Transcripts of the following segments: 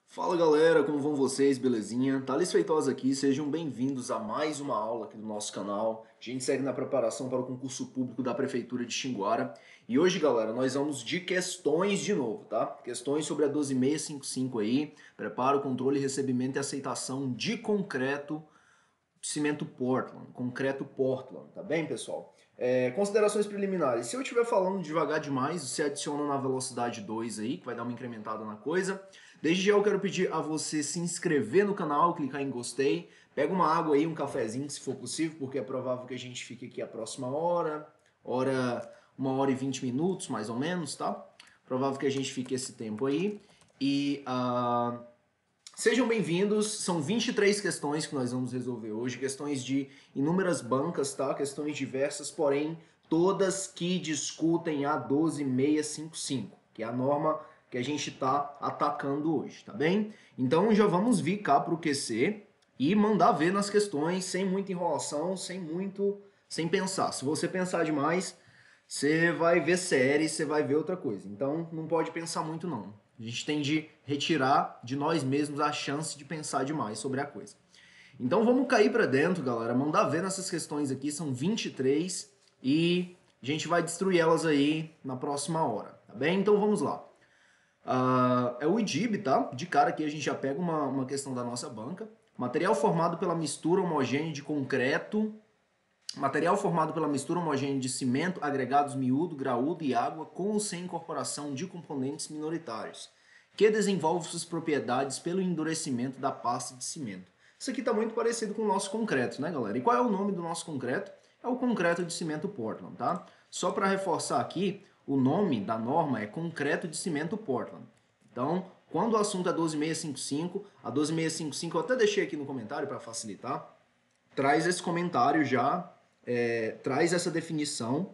Fala galera, como vão vocês? Belezinha? Thales Feitosa aqui, sejam bem-vindos a mais uma aula aqui do nosso canal. A gente segue na preparação para o concurso público da Prefeitura de Xinguara. E hoje, galera, nós vamos de questões de novo, tá? Questões sobre a 12655 aí. Preparo, controle, recebimento e aceitação de concreto cimento Portland, concreto Portland, tá bem, pessoal? Considerações preliminares. Se eu estiver falando devagar demais, você adiciona na velocidade 2 aí, que vai dar uma incrementada na coisa. Desde já eu quero pedir a você se inscrever no canal, clicar em gostei, pega uma água aí, um cafezinho, se for possível, porque é provável que a gente fique aqui a próxima hora, 1h20 mais ou menos, tá? Provável que a gente fique esse tempo aí. E sejam bem-vindos, são 23 questões que nós vamos resolver hoje, questões de inúmeras bancas, tá? Questões diversas, porém todas que discutem a 12655, que é a norma que a gente está atacando hoje, tá bem? Então já vamos vir cá para o QC e mandar ver nas questões, sem muita enrolação, sem pensar. Se você pensar demais, você vai ver série, você vai ver outra coisa. Então não pode pensar muito não. A gente tem de retirar de nós mesmos a chance de pensar demais sobre a coisa. Então vamos cair para dentro, galera. Mandar ver nessas questões aqui, são 23 e a gente vai destruir elas aí na próxima hora, tá bem? Então vamos lá. É o IDIB, tá? De cara aqui a gente já pega uma questão da nossa banca. Material formado pela mistura homogênea de concreto. Material formado pela mistura homogênea de cimento, agregados miúdo, graúdo e água com ou sem incorporação de componentes minoritários, que desenvolve suas propriedades pelo endurecimento da pasta de cimento. Isso aqui está muito parecido com o nosso concreto, né, galera? E qual é o nome do nosso concreto? É o concreto de cimento Portland, tá? Só para reforçar aqui, o nome da norma é concreto de cimento Portland. Então, quando o assunto é 12655, a 12655 eu até deixei aqui no comentário para facilitar, traz esse comentário já, traz essa definição,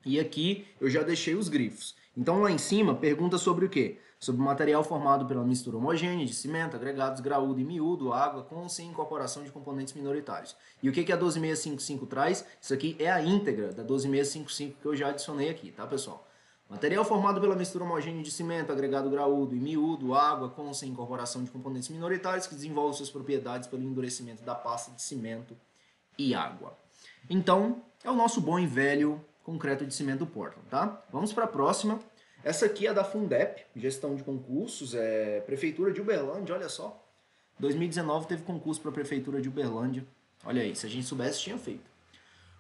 e aqui eu já deixei os grifos. Então lá em cima pergunta sobre o quê? Sobre o material formado pela mistura homogênea de cimento, agregados graúdo e miúdo, água, com ou sem incorporação de componentes minoritários. E o que a 12655 traz? Isso aqui é a íntegra da 12655 que eu já adicionei aqui, tá, pessoal? Material formado pela mistura homogênea de cimento, agregado graúdo e miúdo, água, com ou sem incorporação de componentes minoritários, que desenvolve suas propriedades pelo endurecimento da pasta de cimento e água. Então, é o nosso bom e velho concreto de cimento Portland, tá? Vamos para a próxima. Essa aqui é da Fundep, gestão de concursos, Prefeitura de Uberlândia, olha só. 2019 teve concurso para a Prefeitura de Uberlândia. Olha aí, se a gente soubesse, tinha feito.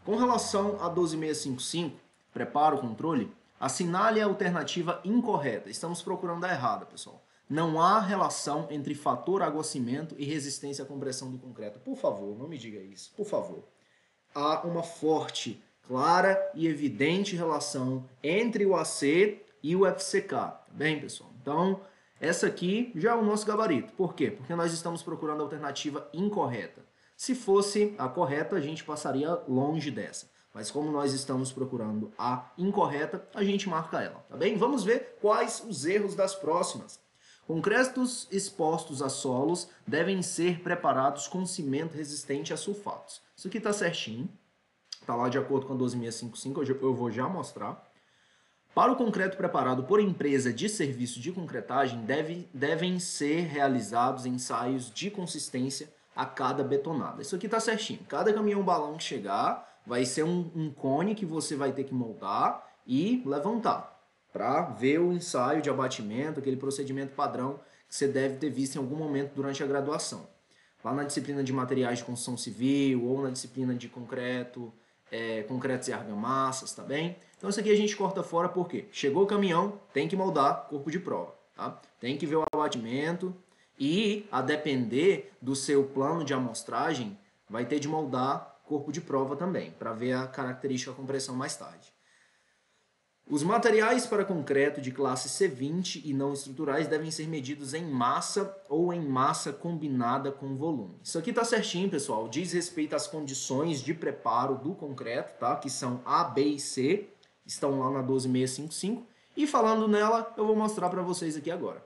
Com relação a 12655, preparo, controle, assinale a alternativa incorreta. Estamos procurando a errada, pessoal. Não há relação entre fator água-cimento e resistência à compressão do concreto. Por favor, não me diga isso, por favor. Há uma forte, clara e evidente relação entre o AC e o FCK, tá bem, pessoal? Então, essa aqui já é o nosso gabarito. Por quê? Porque nós estamos procurando a alternativa incorreta. Se fosse a correta, a gente passaria longe dessa. Mas como nós estamos procurando a incorreta, a gente marca ela, tá bem? Vamos ver quais os erros das próximas. Concretos expostos a solos devem ser preparados com cimento resistente a sulfatos. Isso aqui está certinho, está lá de acordo com a 12655, eu vou já mostrar. Para o concreto preparado por empresa de serviço de concretagem, devem ser realizados ensaios de consistência a cada betonada. Isso aqui está certinho. Cada caminhão-balão que chegar vai ser um cone que você vai ter que moldar e levantar para ver o ensaio de abatimento, aquele procedimento padrão que você deve ter visto em algum momento durante a graduação. Lá na disciplina de materiais de construção civil ou na disciplina de concretos e argamassas, tá bem? Então isso aqui a gente corta fora porque chegou o caminhão, tem que moldar corpo de prova, tá? Tem que ver o abatimento e, a depender do seu plano de amostragem, vai ter de moldar corpo de prova também, para ver a característica da compressão mais tarde. Os materiais para concreto de classe C20 e não estruturais devem ser medidos em massa ou em massa combinada com volume. Isso aqui está certinho, pessoal. Diz respeito às condições de preparo do concreto, tá? Que são A, B e C. Estão lá na 12655. E falando nela, eu vou mostrar para vocês aqui agora.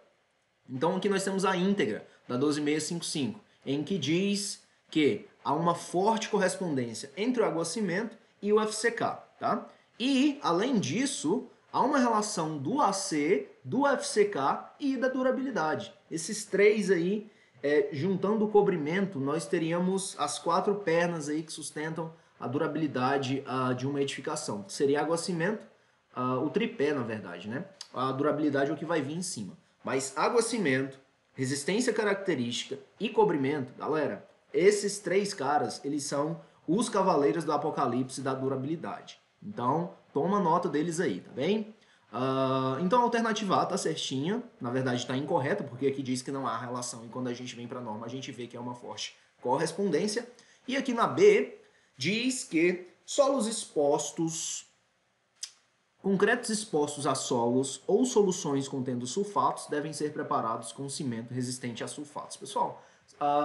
Então aqui nós temos a íntegra da 12655, em que diz que há uma forte correspondência entre o água-cimento e o FCK, tá? E, além disso, há uma relação do AC, do FCK e da durabilidade. Esses três aí, juntando o cobrimento, nós teríamos as 4 pernas aí que sustentam a durabilidade de uma edificação. Seria água-cimento, o tripé, na verdade, né? A durabilidade é o que vai vir em cima. Mas água-cimento, resistência característica e cobrimento, galera, esses 3 caras, eles são os cavaleiros do apocalipse da durabilidade. Então, toma nota deles aí, tá bem? Então a alternativa A tá certinha, na verdade está incorreta, porque aqui diz que não há relação e quando a gente vem para a norma a gente vê que é uma forte correspondência. E aqui na B diz que solos expostos, concretos expostos a solos ou soluções contendo sulfatos devem ser preparados com cimento resistente a sulfatos. Pessoal,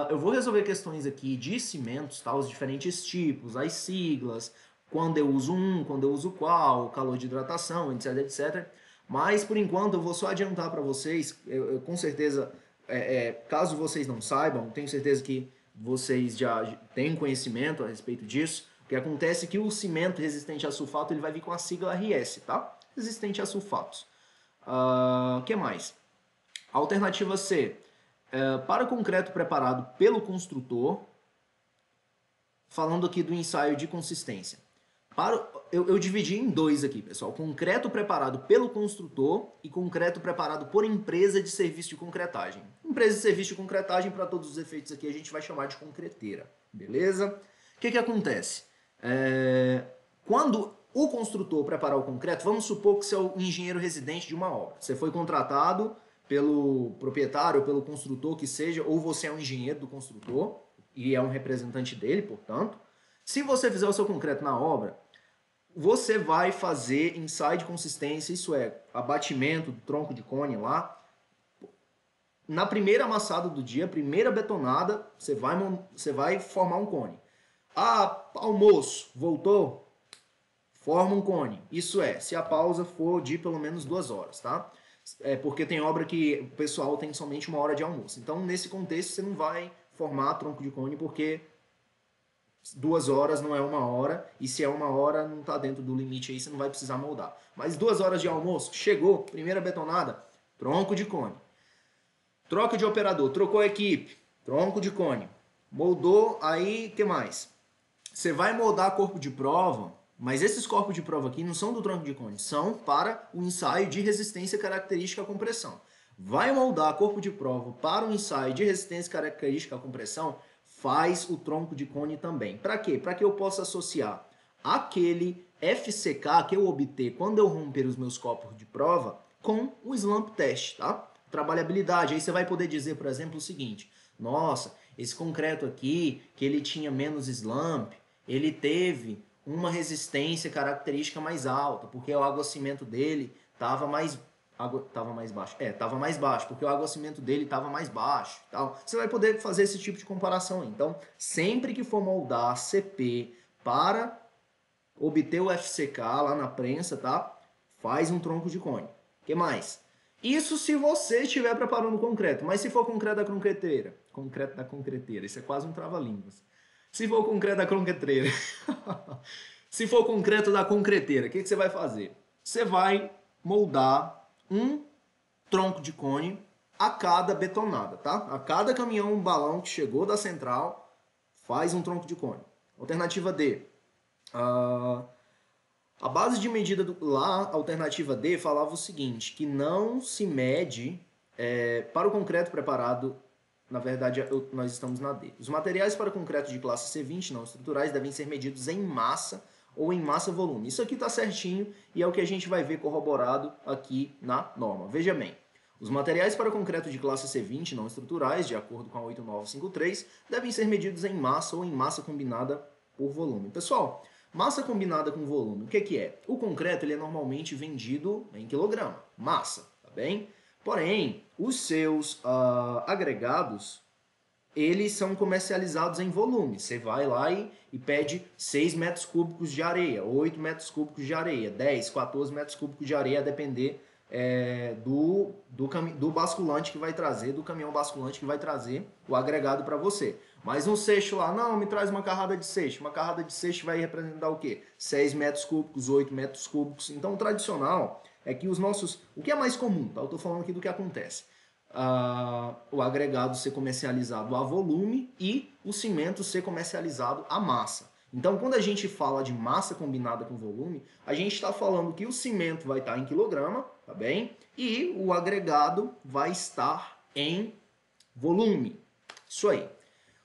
eu vou resolver questões aqui de cimentos, tá? Os diferentes tipos, as siglas, quando eu uso um, quando eu uso qual, calor de hidratação, etc, etc. Mas, por enquanto, eu vou só adiantar para vocês, eu com certeza, caso vocês não saibam, tenho certeza que vocês já têm conhecimento a respeito disso. O que acontece é que o cimento resistente a sulfato ele vai vir com a sigla RS, tá? Resistente a sulfatos. Que mais? Alternativa C. Para concreto preparado pelo construtor, falando aqui do ensaio de consistência. Eu dividi em 2 aqui, pessoal. Concreto preparado pelo construtor e concreto preparado por empresa de serviço de concretagem. Empresa de serviço de concretagem, para todos os efeitos aqui, a gente vai chamar de concreteira. Beleza? O que acontece? Quando o construtor preparar o concreto, vamos supor que você é o engenheiro residente de uma obra. Você foi contratado pelo proprietário ou pelo construtor que seja, ou você é um engenheiro do construtor e é um representante dele, portanto. Se você fizer o seu concreto na obra, você vai fazer ensaio de consistência, isso é, abatimento do tronco de cone lá. Na primeira amassada do dia, primeira betonada, você vai formar um cone. Almoço, voltou, forma um cone. Isso é, se a pausa for de pelo menos 2 horas, tá? Porque tem obra que o pessoal tem somente 1 hora de almoço. Então, nesse contexto, você não vai formar tronco de cone porque 2 horas não é 1 hora, e se é 1 hora não está dentro do limite aí, você não vai precisar moldar. Mas 2 horas de almoço, chegou, primeira betonada, tronco de cone. Troca de operador, trocou a equipe, tronco de cone. Moldou, aí, o que mais? Você vai moldar corpo de prova, mas esses corpos de prova aqui não são do tronco de cone, são para o ensaio de resistência característica à compressão. Vai moldar corpo de prova para o ensaio de resistência característica à compressão, faz o tronco de cone também. Para quê? Para que eu possa associar aquele FCK que eu obter quando eu romper os meus corpos de prova com o slump test, tá? Trabalhabilidade. Aí você vai poder dizer, por exemplo, o seguinte: nossa, esse concreto aqui, que ele tinha menos slump, ele teve uma resistência característica mais alta, porque o aguacimento dele estava mais baixo. Estava mais baixo, porque o aguacimento dele estava mais baixo. Tal. Você vai poder fazer esse tipo de comparação aí. Então, sempre que for moldar CP para obter o FCK lá na prensa, tá? Faz um tronco de cone. O que mais? Isso se você estiver preparando concreto. Mas se for concreto da concreteira. Concreto da concreteira. Isso é quase um trava-línguas. Se for concreto da concreteira. Se for concreto da concreteira, o que você vai fazer? Você vai moldar um tronco de cone a cada betonada, tá? A cada caminhão, balão que chegou da central, faz um tronco de cone. Alternativa D. A base de medida lá, alternativa D, falava o seguinte, que não se mede para o concreto preparado, na verdade nós estamos na D. Os materiais para concreto de classe C20 não estruturais devem ser medidos em massa ou em massa-volume. Isso aqui está certinho e é o que a gente vai ver corroborado aqui na norma. Veja bem, os materiais para concreto de classe C20 não estruturais, de acordo com a 8953, devem ser medidos em massa ou em massa combinada por volume. Pessoal, massa combinada com volume, o que é? O concreto ele é normalmente vendido em quilograma, massa, tá bem? Porém, os seus agregados, eles são comercializados em volume. Você vai lá e pede 6 metros cúbicos de areia, 8 metros cúbicos de areia, 10, 14 metros cúbicos de areia, a depender do basculante que vai trazer, do caminhão basculante que vai trazer o agregado para você. Mas um cesto lá, não, me traz uma carrada de cesto. Uma carrada de cesto vai representar o quê? 6 metros cúbicos, 8 metros cúbicos. Então, o tradicional é que o que é mais comum, tá? Eu estou falando aqui do que acontece. O agregado ser comercializado a volume e o cimento ser comercializado a massa. Então, quando a gente fala de massa combinada com volume, a gente está falando que o cimento vai estar em quilograma, tá bem? E o agregado vai estar em volume. Isso aí.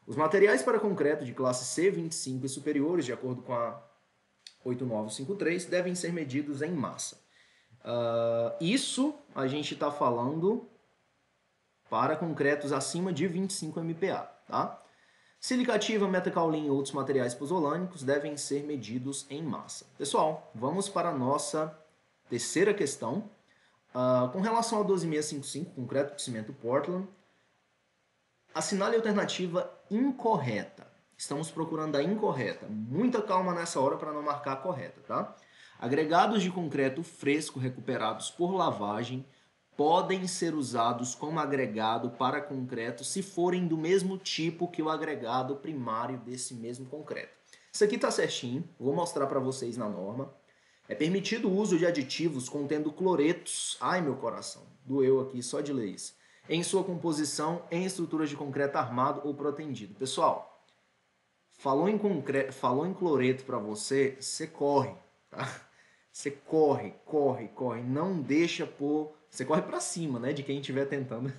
Os materiais para concreto de classe C25 e superiores, de acordo com a 8953, devem ser medidos em massa. Isso a gente está falando para concretos acima de 25 MPa, tá? Silicativa, metacaulina e outros materiais pozolânicos devem ser medidos em massa. Pessoal, vamos para a nossa terceira questão. Com relação ao 12655, concreto de cimento Portland, assinale a alternativa incorreta. Estamos procurando a incorreta. Muita calma nessa hora para não marcar a correta, tá? Agregados de concreto fresco recuperados por lavagem podem ser usados como agregado para concreto se forem do mesmo tipo que o agregado primário desse mesmo concreto. Isso aqui está certinho, vou mostrar para vocês na norma. É permitido o uso de aditivos contendo cloretos, ai meu coração, doeu aqui só de ler isso, em sua composição em estruturas de concreto armado ou protendido. Pessoal, falou em cloreto para você, você corre, tá? Você corre, não deixa pôr. Você corre para cima, né, de quem estiver tentando.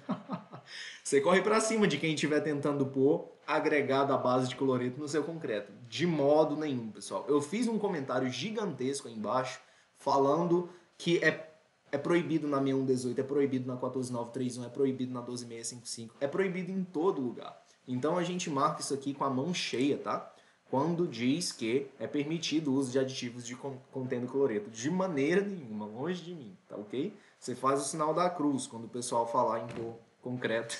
Você corre para cima de quem estiver tentando pôr agregado à base de cloreto no seu concreto. De modo nenhum, pessoal. Eu fiz um comentário gigantesco aí embaixo falando que é proibido na 6118, é proibido na 14931, é proibido na 12655, é proibido em todo lugar. Então a gente marca isso aqui com a mão cheia, tá? Quando diz que é permitido o uso de aditivos contendo cloreto. De maneira nenhuma, longe de mim, tá ok? Você faz o sinal da cruz quando o pessoal falar em pôr concreto.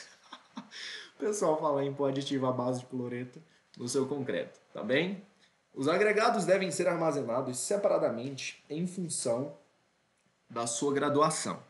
O pessoal falar em pôr aditivo à base de cloreto no seu concreto, tá bem? Os agregados devem ser armazenados separadamente em função da sua graduação.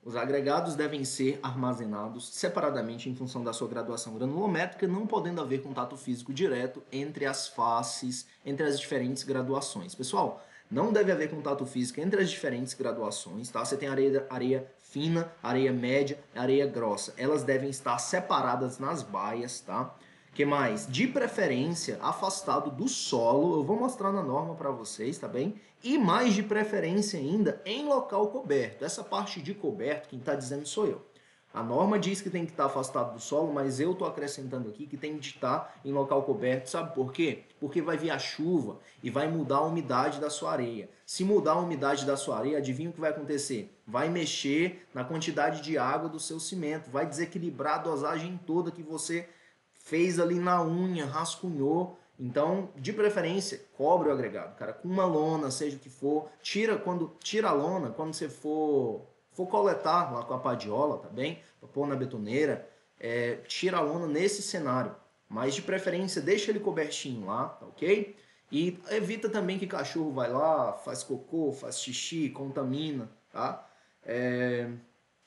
Os agregados devem ser armazenados separadamente em função da sua graduação granulométrica, não podendo haver contato físico direto entre as faces, entre as diferentes graduações. Pessoal, não deve haver contato físico entre as diferentes graduações, tá? Você tem areia fina, areia média, areia grossa. Elas devem estar separadas nas baias, tá? Que mais? De preferência, afastado do solo. Eu vou mostrar na norma para vocês, tá bem? E mais de preferência ainda em local coberto. Essa parte de coberto, quem está dizendo sou eu. A norma diz que tem que estar afastado do solo, mas eu estou acrescentando aqui que tem de estar em local coberto. Sabe por quê? Porque vai vir a chuva e vai mudar a umidade da sua areia. Se mudar a umidade da sua areia, adivinha o que vai acontecer? Vai mexer na quantidade de água do seu cimento, vai desequilibrar a dosagem toda que você fez ali na unha, rascunhou. Então, de preferência, cobre o agregado, cara, com uma lona, seja o que for. Tira a lona, quando você for coletar lá com a padiola, tá bem? Pra pôr na betoneira, tira a lona nesse cenário. Mas de preferência, deixa ele cobertinho lá, tá ok? E evita também que cachorro vai lá, faz cocô, faz xixi, contamina, tá?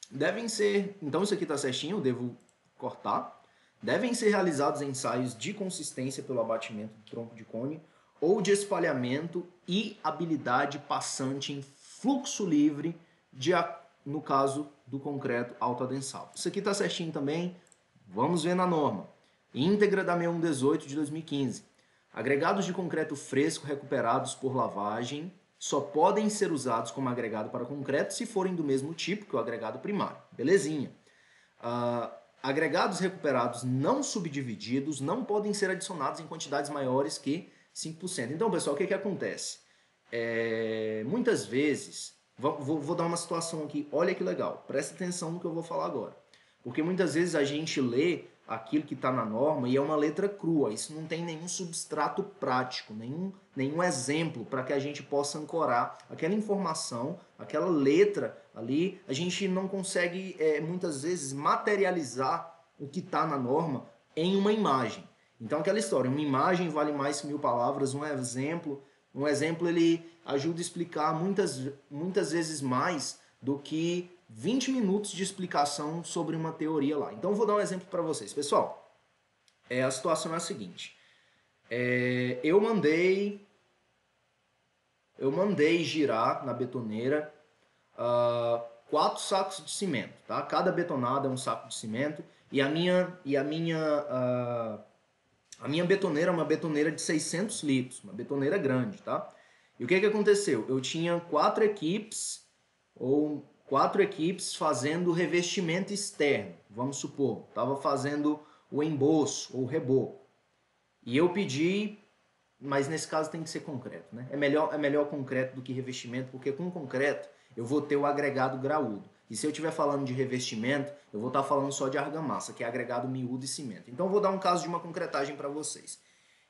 Devem ser... Então isso aqui tá certinho, eu devo cortar. Devem ser realizados ensaios de consistência pelo abatimento do tronco de cone ou de espalhamento e habilidade passante em fluxo livre, no caso do concreto autoadensável. Isso aqui está certinho também. Vamos ver na norma. Íntegra da 6118 de 2015. Agregados de concreto fresco recuperados por lavagem só podem ser usados como agregado para concreto se forem do mesmo tipo que o agregado primário. Belezinha. Agregados recuperados não subdivididos não podem ser adicionados em quantidades maiores que 5%. Então, pessoal, o que acontece? Muitas vezes, vou dar uma situação aqui, olha que legal, presta atenção no que eu vou falar agora. Porque muitas vezes a gente lê aquilo que está na norma e é uma letra crua, isso não tem nenhum substrato prático, nenhum exemplo para que a gente possa ancorar aquela informação, aquela letra ali, a gente não consegue muitas vezes materializar o que está na norma em uma imagem. Então aquela história, uma imagem vale mais que 1000 palavras, um exemplo ele ajuda a explicar muitas vezes mais do que 20 minutos de explicação sobre uma teoria lá. Então eu vou dar um exemplo para vocês. Pessoal, a situação é a seguinte. Eu mandei girar na betoneira 4 sacos de cimento, tá? Cada betonada é um saco de cimento e a minha betoneira é uma betoneira de 600 litros, uma betoneira grande, tá? E o que aconteceu? Eu tinha 4 equipes fazendo revestimento externo, vamos supor, estava fazendo o emboço ou o reboco. E eu pedi, mas nesse caso tem que ser concreto, né? É melhor concreto do que revestimento, porque com concreto eu vou ter o agregado graúdo. E se eu estiver falando de revestimento, eu vou estar falando só de argamassa, que é agregado miúdo e cimento. Então eu vou dar um caso de uma concretagem para vocês.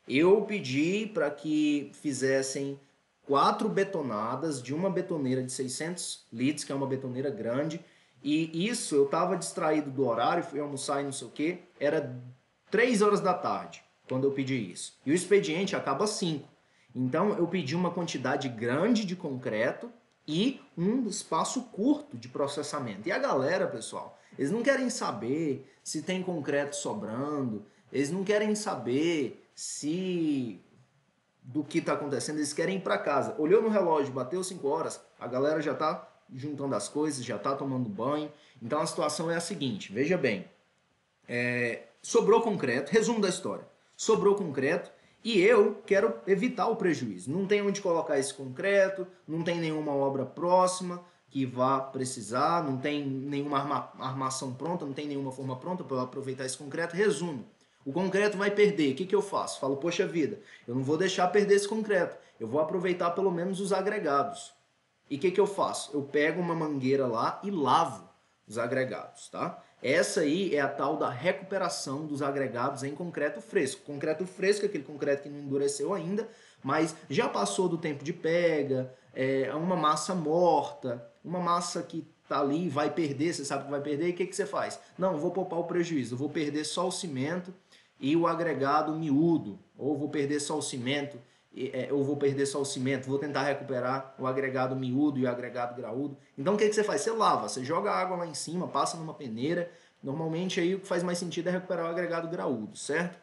Eu pedi para que fizessem 4 betonadas de uma betoneira de 600 litros, que é uma betoneira grande, e isso eu estava distraído do horário, fui almoçar e não sei o que, era 3 horas da tarde quando eu pedi isso. E o expediente acaba às 5. Então eu pedi uma quantidade grande de concreto e um espaço curto de processamento. E a galera, pessoal, eles não querem saber se tem concreto sobrando, eles não querem saber se do que está acontecendo, eles querem ir para casa. Olhou no relógio, bateu 5 horas, a galera já está juntando as coisas, já está tomando banho. Então a situação é a seguinte, veja bem, sobrou concreto, resumo da história, sobrou concreto e eu quero evitar o prejuízo. Não tem onde colocar esse concreto, não tem nenhuma obra próxima que vá precisar, não tem nenhuma armação pronta, não tem nenhuma forma pronta para eu aproveitar esse concreto. Resumo, o concreto vai perder, o que eu faço? Falo, poxa vida, eu não vou deixar perder esse concreto, eu vou aproveitar pelo menos os agregados. E o que eu faço? Eu pego uma mangueira lá e lavo os agregados, tá? Essa aí é a tal da recuperação dos agregados em concreto fresco. Concreto fresco é aquele concreto que não endureceu ainda, mas já passou do tempo de pega, é uma massa morta, uma massa que tá ali, vai perder, você sabe que vai perder, e o que você faz? Não, eu vou poupar o prejuízo, eu vou perder só o cimento e o agregado miúdo, ou vou perder só o cimento, vou tentar recuperar o agregado miúdo e o agregado graúdo. Então o que você faz? Você lava, você joga a água lá em cima, passa numa peneira. Normalmente aí o que faz mais sentido é recuperar o agregado graúdo, certo?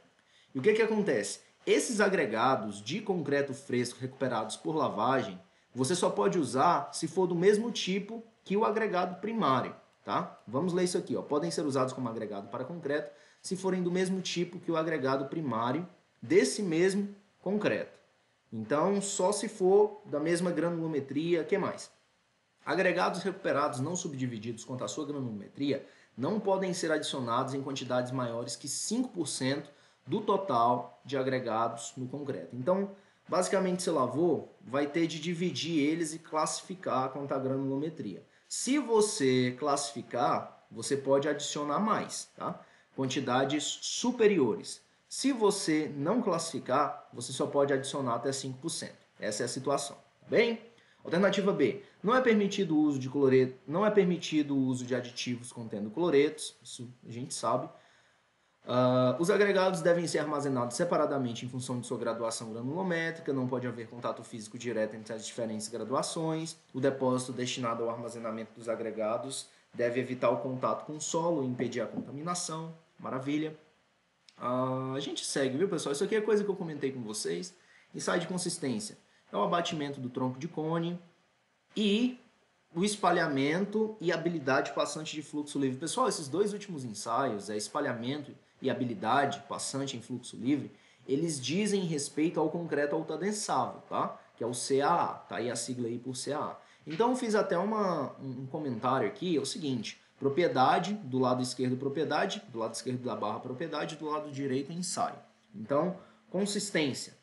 E o que acontece? Esses agregados de concreto fresco recuperados por lavagem, você só pode usar se for do mesmo tipo que o agregado primário, tá? Vamos ler isso aqui, ó. Podem ser usados como agregado para concreto se forem do mesmo tipo que o agregado primário desse mesmo concreto. Então, só se for da mesma granulometria, o que mais? Agregados recuperados não subdivididos quanto à sua granulometria não podem ser adicionados em quantidades maiores que 5% do total de agregados no concreto. Então, basicamente, você lavou, vai ter de dividir eles e classificar quanto à granulometria. Se você classificar, você pode adicionar mais, tá? Quantidades superiores. Se você não classificar, você só pode adicionar até 5%. Essa é a situação, tá bem? Alternativa B. Não é permitido o uso de cloreto, não é permitido o uso de aditivos contendo cloretos, isso a gente sabe. Os agregados devem ser armazenados separadamente em função de sua graduação granulométrica, não pode haver contato físico direto entre as diferentes graduações. O depósito destinado ao armazenamento dos agregados deve evitar o contato com o solo e impedir a contaminação. Maravilha. A gente segue, viu, pessoal? Isso aqui é coisa que eu comentei com vocês. Ensaio de consistência é o abatimento do tronco de cone e o espalhamento e habilidade passante de fluxo livre. Pessoal, esses dois últimos ensaios, espalhamento e habilidade passante em fluxo livre, eles dizem respeito ao concreto altadensável, tá? Que é o CAA, tá aí a sigla aí por CAA. Então eu fiz até um comentário aqui, é o seguinte: propriedade, do lado esquerdo propriedade, do lado esquerdo da barra propriedade, do lado direito ensaio. Então, consistência.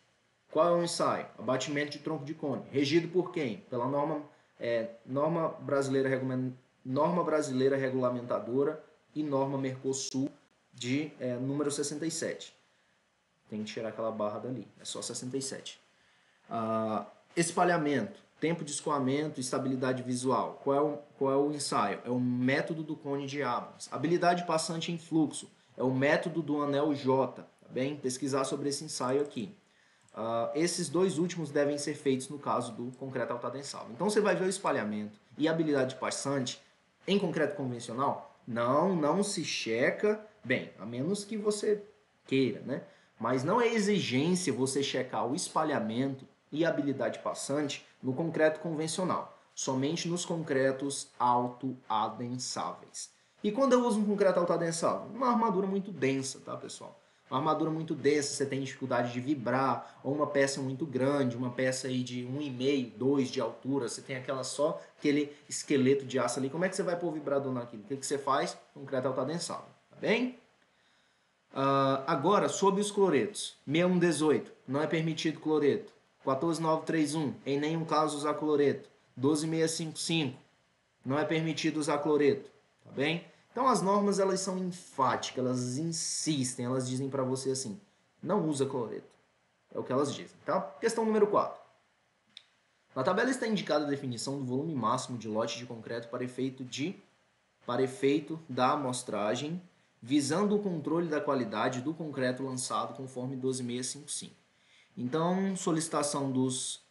Qual é o ensaio? Abatimento de tronco de cone. Regido por quem? Pela norma brasileira regulamentadora e norma Mercosul de número 67. Tem que tirar aquela barra dali, é só 67. Espalhamento, tempo de escoamento, estabilidade visual. Qual é o ensaio? É o método do cone de Abrams. Habilidade passante em fluxo, é o método do anel J. Tá bem? Pesquisar sobre esse ensaio aqui. Esses dois últimos devem ser feitos no caso do concreto altadensável. Então você vai ver o espalhamento e a habilidade passante em concreto convencional. Não se checa, bem, a menos que você queira, né? Mas não é exigência você checar o espalhamento e a habilidade passante no concreto convencional. somente nos concretos autoadensáveis. E quando eu uso um concreto autoadensável? Uma armadura muito densa, tá, pessoal? Uma armadura muito densa, você tem dificuldade de vibrar, ou uma peça muito grande, uma peça aí de 1,5, 2 de altura, você tem aquele esqueleto de aço ali, como é que você vai pôr vibrador naquilo? O que você faz? Concreto autoadensável, tá bem? Agora, sobre os cloretos. 6118, não é permitido cloreto. 14931, em nenhum caso usar cloreto. 12655, não é permitido usar cloreto, tá bem? Então as normas elas são enfáticas, elas insistem, elas dizem para você assim, não usa cloreto. É o que elas dizem, tá? Questão número 4. Na tabela está indicada a definição do volume máximo de lote de concreto para efeito da amostragem, visando o controle da qualidade do concreto lançado conforme 12655. Então, solicitação dos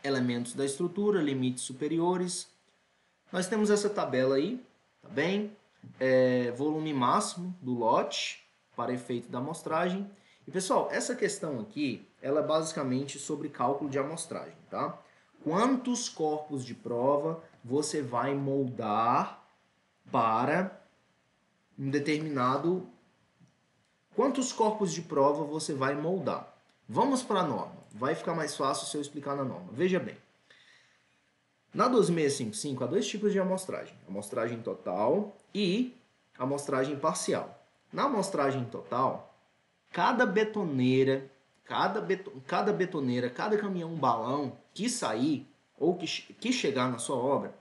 elementos da estrutura, limites superiores. Nós temos essa tabela aí, tá bem? Volume máximo do lote para efeito da amostragem. E pessoal, essa questão aqui, ela é basicamente sobre cálculo de amostragem, tá? Quantos corpos de prova você vai moldar para um determinado... Quantos corpos de prova você vai moldar? Vamos para a norma. Vai ficar mais fácil se eu explicar na norma. Veja bem. Na 12655 há dois tipos de amostragem. Amostragem total e amostragem parcial. Na amostragem total, cada betoneira, cada caminhão balão que sair ou que chegar na sua obra,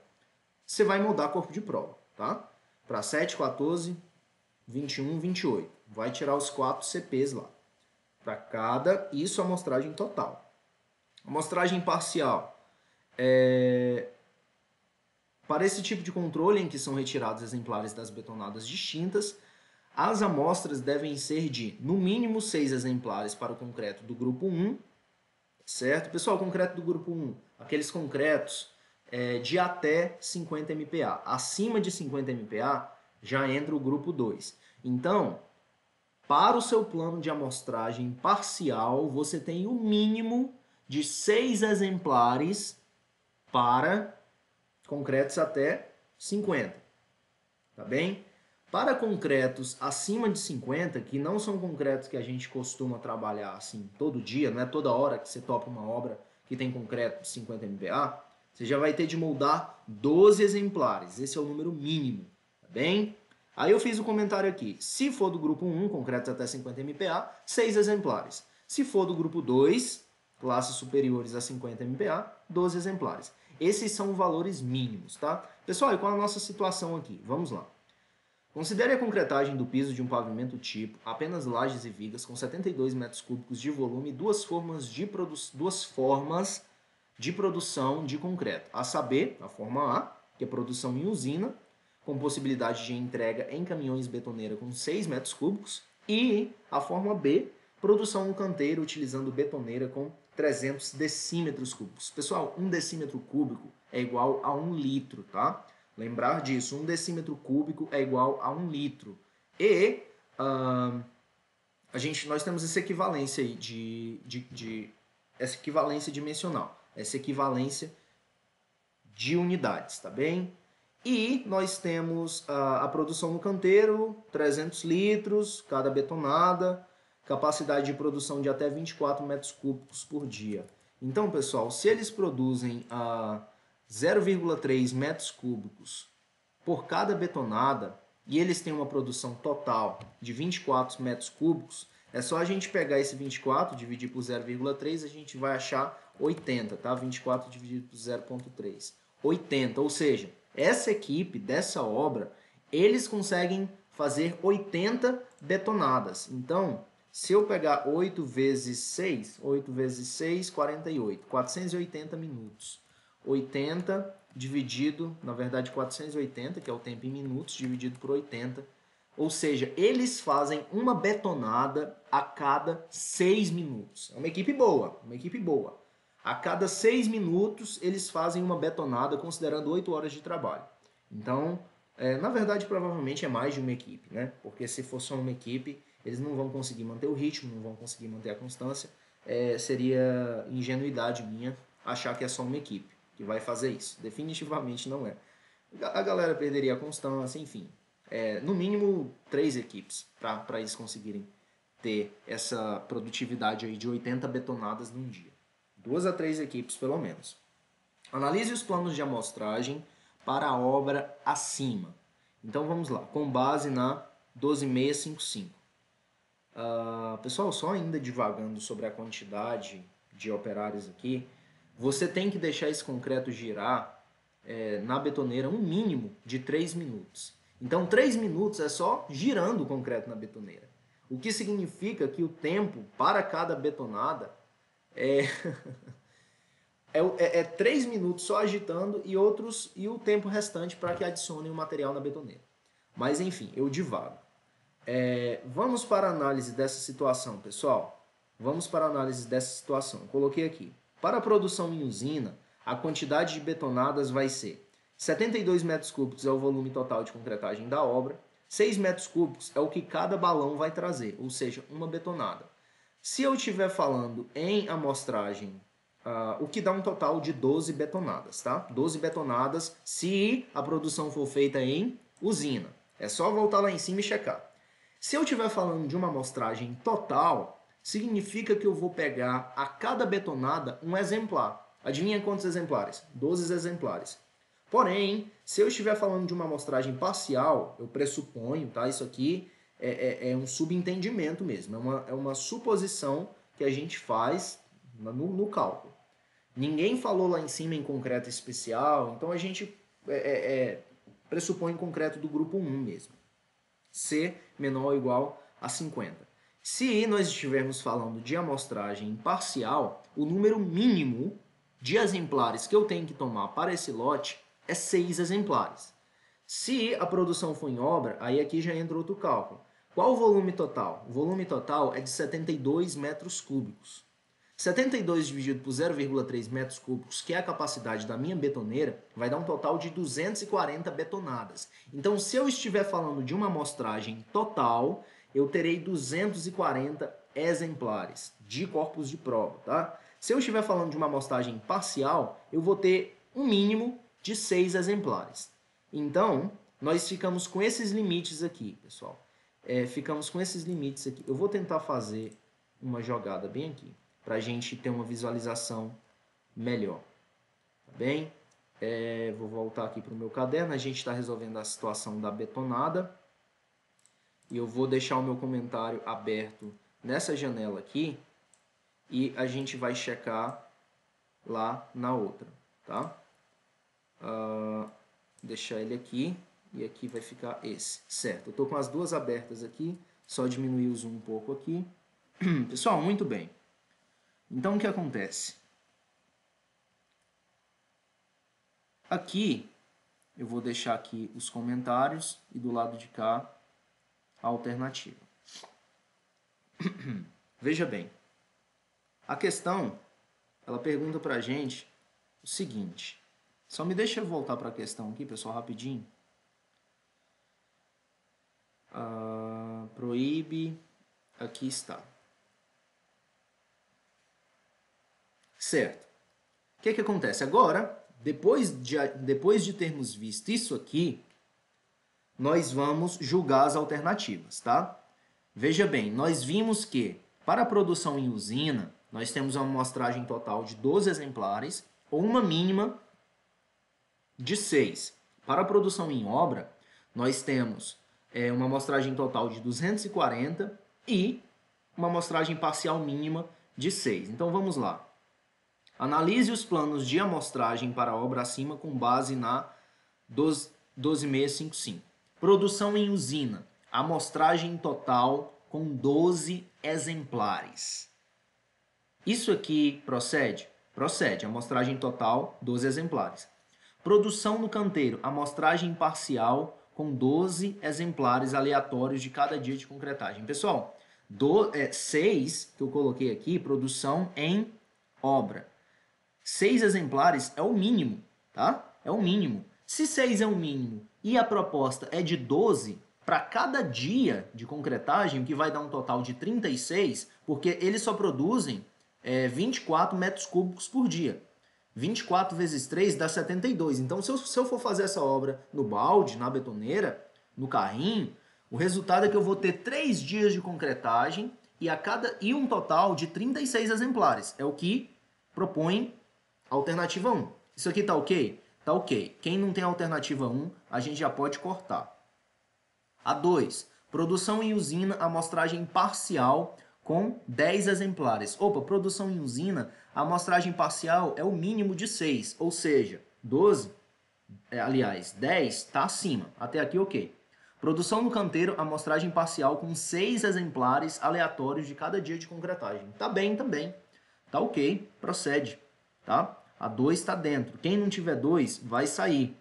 você vai moldar corpo de prova, tá? Para 7, 14, 21, 28. Vai tirar os 4 CPs lá. Para isso a amostragem total. Amostragem parcial. Para esse tipo de controle, em que são retirados exemplares das betonadas distintas, as amostras devem ser de, no mínimo, 6 exemplares para o concreto do grupo 1, certo? Pessoal, concreto do grupo 1, aqueles concretos de até 50 MPa. Acima de 50 MPa, já entra o grupo 2. Então, para o seu plano de amostragem parcial, você tem o mínimo de 6 exemplares para concretos até 50, tá bem? Para concretos acima de 50, que não são concretos que a gente costuma trabalhar assim todo dia, não é toda hora que você topa uma obra que tem concreto de 50 MPa, você já vai ter de moldar 12 exemplares, esse é o número mínimo, tá bem? Aí eu fiz o comentário aqui, se for do grupo 1, concretos até 50 MPa, 6 exemplares. Se for do grupo 2, classes superiores a 50 MPa, 12 exemplares. Esses são valores mínimos, tá? Pessoal, e qual a nossa situação aqui? Vamos lá. Considere a concretagem do piso de um pavimento tipo, apenas lajes e vigas, com 72 metros cúbicos de volume e duas formas de produção de concreto. A saber, a forma A, que é produção em usina, com possibilidade de entrega em caminhões betoneira com 6 metros cúbicos, e a forma B, produção no canteiro utilizando betoneira com 300 decímetros cúbicos. Pessoal, 1 decímetro cúbico é igual a 1 litro, tá? Lembrar disso, 1 decímetro cúbico é igual a 1 litro. E nós temos essa equivalência aí essa equivalência dimensional, essa equivalência de unidades, tá bem? E nós temos a produção no canteiro, 300 litros cada betonada, capacidade de produção de até 24 metros cúbicos por dia. Então, pessoal, se eles produzem 0,3 metros cúbicos por cada betonada e eles têm uma produção total de 24 metros cúbicos, é só a gente pegar esse 24, dividir por 0,3, a gente vai achar 80, tá? 24 dividido por 0,3. 80, ou seja, essa equipe dessa obra, eles conseguem fazer 80 betonadas. Então, se eu pegar 8 vezes 6, 48, 480 minutos. 80 dividido, na verdade 480, que é o tempo em minutos, dividido por 80. Ou seja, eles fazem uma betonada a cada 6 minutos. É uma equipe boa, uma equipe boa. A cada 6 minutos, eles fazem uma betonada, considerando 8 horas de trabalho. Então, na verdade, provavelmente é mais de uma equipe, né? Porque se for só uma equipe, eles não vão conseguir manter o ritmo, não vão conseguir manter a constância. Seria ingenuidade minha achar que é só uma equipe. que vai fazer isso. Definitivamente não é. A galera perderia a constância, enfim. No mínimo 3 equipes para eles conseguirem ter essa produtividade aí de 80 betonadas num dia. 2 a 3 equipes pelo menos. Analise os planos de amostragem para a obra acima. Então vamos lá, com base na 12655. Pessoal, só ainda divagando sobre a quantidade de operários aqui, você tem que deixar esse concreto girar na betoneira um mínimo de 3 minutos. Então 3 minutos é só girando o concreto na betoneira. O que significa que o tempo para cada betonada é 3 minutos só agitando e o tempo restante para que adicione o material na betoneira. Mas enfim, eu divago. Vamos para a análise dessa situação, pessoal. Vamos para a análise dessa situação. Coloquei aqui. Para a produção em usina, a quantidade de betonadas vai ser 72 metros cúbicos é o volume total de concretagem da obra, 6 metros cúbicos é o que cada balão vai trazer, ou seja, uma betonada. Se eu estiver falando em amostragem, o que dá um total de 12 betonadas, tá? 12 betonadas se a produção for feita em usina. É só voltar lá em cima e checar. Se eu estiver falando de uma amostragem total, significa que eu vou pegar a cada betonada um exemplar. Adivinha quantos exemplares? 12 exemplares. Porém, se eu estiver falando de uma amostragem parcial, eu pressuponho, tá? Isso aqui é um subentendimento mesmo, é uma suposição que a gente faz no cálculo. Ninguém falou lá em cima em concreto especial, então a gente pressupõe concreto do grupo 1 mesmo. C menor ou igual a 50. Se nós estivermos falando de amostragem parcial, o número mínimo de exemplares que eu tenho que tomar para esse lote é 6 exemplares. Se a produção for em obra, aí aqui já entra outro cálculo. Qual o volume total? O volume total é de 72 metros cúbicos. 72 dividido por 0,3 metros cúbicos, que é a capacidade da minha betoneira, vai dar um total de 240 betonadas. Então, se eu estiver falando de uma amostragem total, eu terei 240 exemplares de corpos de prova, tá? Se eu estiver falando de uma amostragem parcial, eu vou ter um mínimo de 6 exemplares. Então, nós ficamos com esses limites aqui, pessoal. Ficamos com esses limites aqui. Eu vou tentar fazer uma jogada bem aqui, para a gente ter uma visualização melhor. Tá bem? Vou voltar aqui para o meu caderno. A gente está resolvendo a situação da betonada. E eu vou deixar o meu comentário aberto nessa janela aqui. E a gente vai checar lá na outra. Tá? Deixar ele aqui. E aqui vai ficar esse. Certo. Eu estou com as duas abertas aqui. Só diminuir o zoom um pouco aqui. Pessoal, muito bem. Então, o que acontece? Aqui, eu vou deixar aqui os comentários e do lado de cá a alternativa. Veja bem, a questão, ela pergunta pra gente o seguinte. Só me deixa eu voltar para a questão aqui, pessoal, rapidinho. Proíbe, aqui está. Certo. O que acontece? Agora, depois de termos visto isso aqui, nós vamos julgar as alternativas, tá? Veja bem, nós vimos que para a produção em usina, nós temos uma amostragem total de 12 exemplares ou uma mínima de 6. Para a produção em obra, nós temos uma amostragem total de 240 e uma amostragem parcial mínima de 6. Então vamos lá. Analise os planos de amostragem para a obra acima com base na 12655. Produção em usina. Amostragem total com 12 exemplares. Isso aqui procede? Procede. Amostragem total, 12 exemplares. Produção no canteiro. Amostragem parcial com 12 exemplares aleatórios de cada dia de concretagem. Pessoal, 6 que eu coloquei aqui, produção em obra. 6 exemplares é o mínimo, tá? É o mínimo. Se 6 é o mínimo e a proposta é de 12 para cada dia de concretagem, o que vai dar um total de 36, porque eles só produzem 24 metros cúbicos por dia. 24 vezes 3 dá 72. Então, se eu for fazer essa obra no balde, na betoneira, no carrinho, o resultado é que eu vou ter 3 dias de concretagem e um total de 36 exemplares. É o que propõe a alternativa 1. Isso aqui tá ok? Tá ok. Quem não tem a alternativa 1, a gente já pode cortar. A 2. Produção em usina, amostragem parcial com 10 exemplares. Opa, produção em usina, a amostragem parcial é o mínimo de 6, ou seja, 12, aliás, 10 está acima. Até aqui, ok. Produção no canteiro, amostragem parcial com 6 exemplares aleatórios de cada dia de concretagem. Tá bem também. Tá ok, procede. Tá? A 2 está dentro. Quem não tiver 2, vai sair.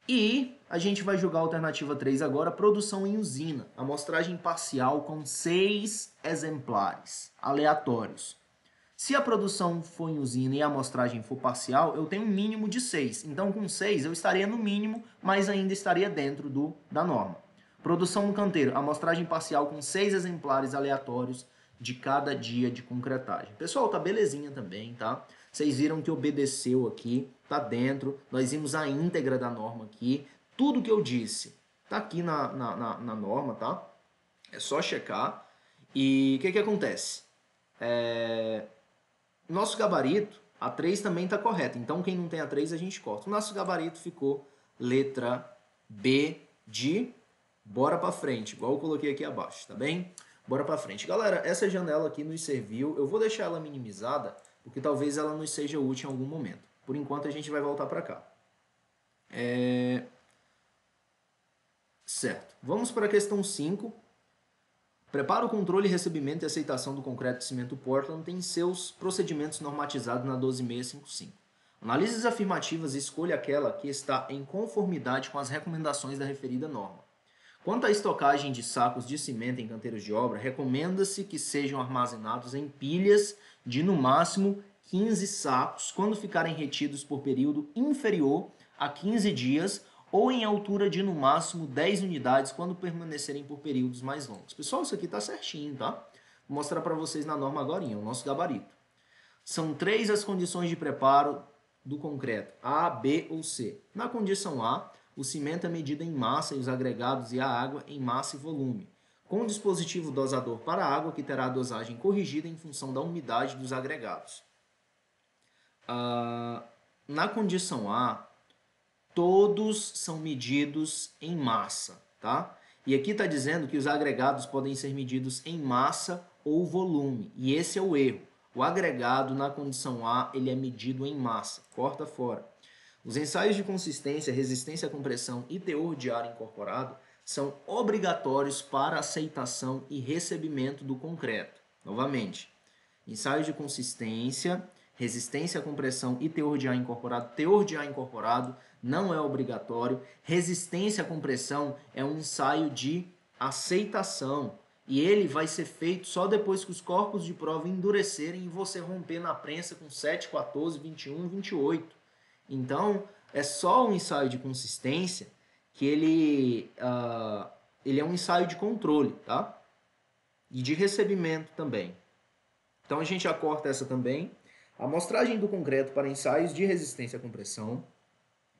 E a gente vai julgar a alternativa 3 agora, produção em usina. Amostragem parcial com 6 exemplares aleatórios. Se a produção for em usina e a amostragem for parcial, eu tenho um mínimo de 6. Então, com 6, eu estaria no mínimo, mas ainda estaria dentro da norma. Produção no canteiro, amostragem parcial com 6 exemplares aleatórios de cada dia de concretagem. Pessoal, tá belezinha também, tá? Vocês viram que obedeceu aqui, tá dentro. Nós vimos a íntegra da norma aqui. Tudo que eu disse tá aqui na norma, tá? É só checar. E o que acontece? Nosso gabarito, a 3 também está correta. Então, quem não tem a 3, a gente corta. O nosso gabarito ficou letra B de bora para frente, igual eu coloquei aqui abaixo, tá bem? Bora para frente. Galera, essa janela aqui nos serviu. Eu vou deixar ela minimizada, porque talvez ela nos seja útil em algum momento. Por enquanto, a gente vai voltar para cá. Certo. Vamos para a questão 5. Prepara o controle, recebimento e aceitação do concreto de cimento Portland tem seus procedimentos normatizados na 12655. Analise as afirmativas e escolha aquela que está em conformidade com as recomendações da referida norma. Quanto à estocagem de sacos de cimento em canteiros de obra, recomenda-se que sejam armazenados em pilhas de no máximo 15 sacos quando ficarem retidos por período inferior a 15 dias ou em altura de no máximo 10 unidades quando permanecerem por períodos mais longos. Pessoal, isso aqui está certinho, tá? Vou mostrar para vocês na norma agora, o nosso gabarito. São 3 as condições de preparo do concreto, A, B ou C. Na condição A, o cimento é medido em massa e os agregados e a água em massa e volume, com um dispositivo dosador para a água que terá a dosagem corrigida em função da umidade dos agregados. Na condição A, todos são medidos em massa, tá? E aqui está dizendo que os agregados podem ser medidos em massa ou volume, e esse é o erro. O agregado na condição A, ele é medido em massa, corta fora. Os ensaios de consistência, resistência à compressão e teor de ar incorporado são obrigatórios para aceitação e recebimento do concreto. Novamente, ensaios de consistência, resistência à compressão e teor de ar incorporado. Teor de ar incorporado não é obrigatório. Resistência à compressão é um ensaio de aceitação. E ele vai ser feito só depois que os corpos de prova endurecerem e você romper na prensa com 7, 14, 21, 28. Então, é só um ensaio de consistência que ele é um ensaio de controle, tá? E de recebimento também. Então, a gente já corta essa também. A amostragem do concreto para ensaios de resistência à compressão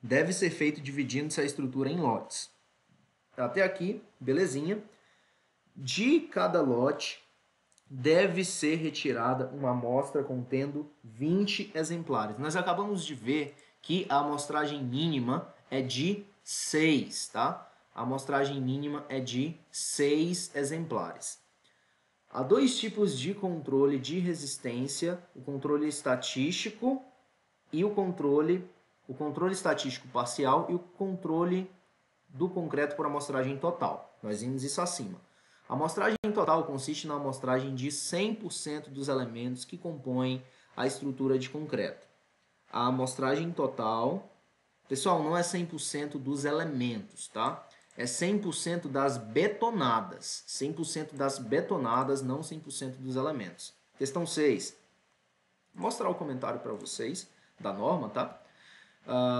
deve ser feito dividindo-se a estrutura em lotes. Até aqui, belezinha. De cada lote, deve ser retirada uma amostra contendo 20 exemplares. Nós acabamos de ver que a amostragem mínima é de 6, tá? A amostragem mínima é de 6 exemplares. Há 2 tipos de controle de resistência, o controle estatístico e o controle estatístico parcial e o controle do concreto por amostragem total. Nós vimos isso acima. A amostragem total consiste na amostragem de 100% dos elementos que compõem a estrutura de concreto. A amostragem total, pessoal, não é 100% dos elementos, tá? É 100% das betonadas. 100% das betonadas, não 100% dos elementos. Questão 6. Vou mostrar o comentário para vocês da norma, tá?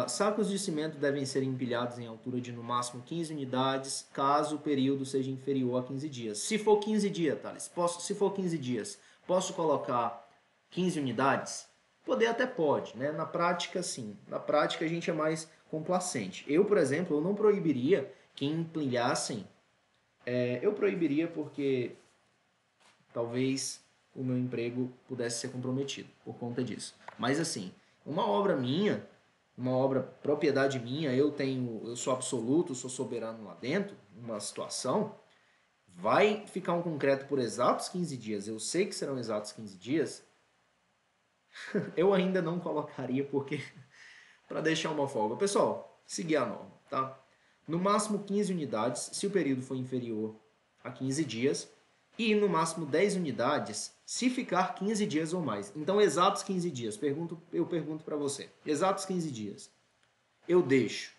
Sacos de cimento devem ser empilhados em altura de no máximo 15 unidades, caso o período seja inferior a 15 dias. Se for 15 dias, Thales, se for 15 dias, posso colocar 15 unidades? Poder até pode, né? Na prática, sim. Na prática, a gente é mais complacente. Eu, por exemplo, eu não proibiria que empilhassem. Eu proibiria porque talvez o meu emprego pudesse ser comprometido por conta disso. Mas assim, uma obra minha, uma obra propriedade minha, eu sou absoluto, sou soberano lá dentro, numa situação, vai ficar um concreto por exatos 15 dias. Eu sei que serão exatos 15 dias. Eu ainda não colocaria porque para deixar uma folga. Pessoal, seguir a norma, tá? No máximo 15 unidades, se o período for inferior a 15 dias, e no máximo 10 unidades, se ficar 15 dias ou mais. Então, exatos 15 dias. Eu pergunto para você. Exatos 15 dias. Eu deixo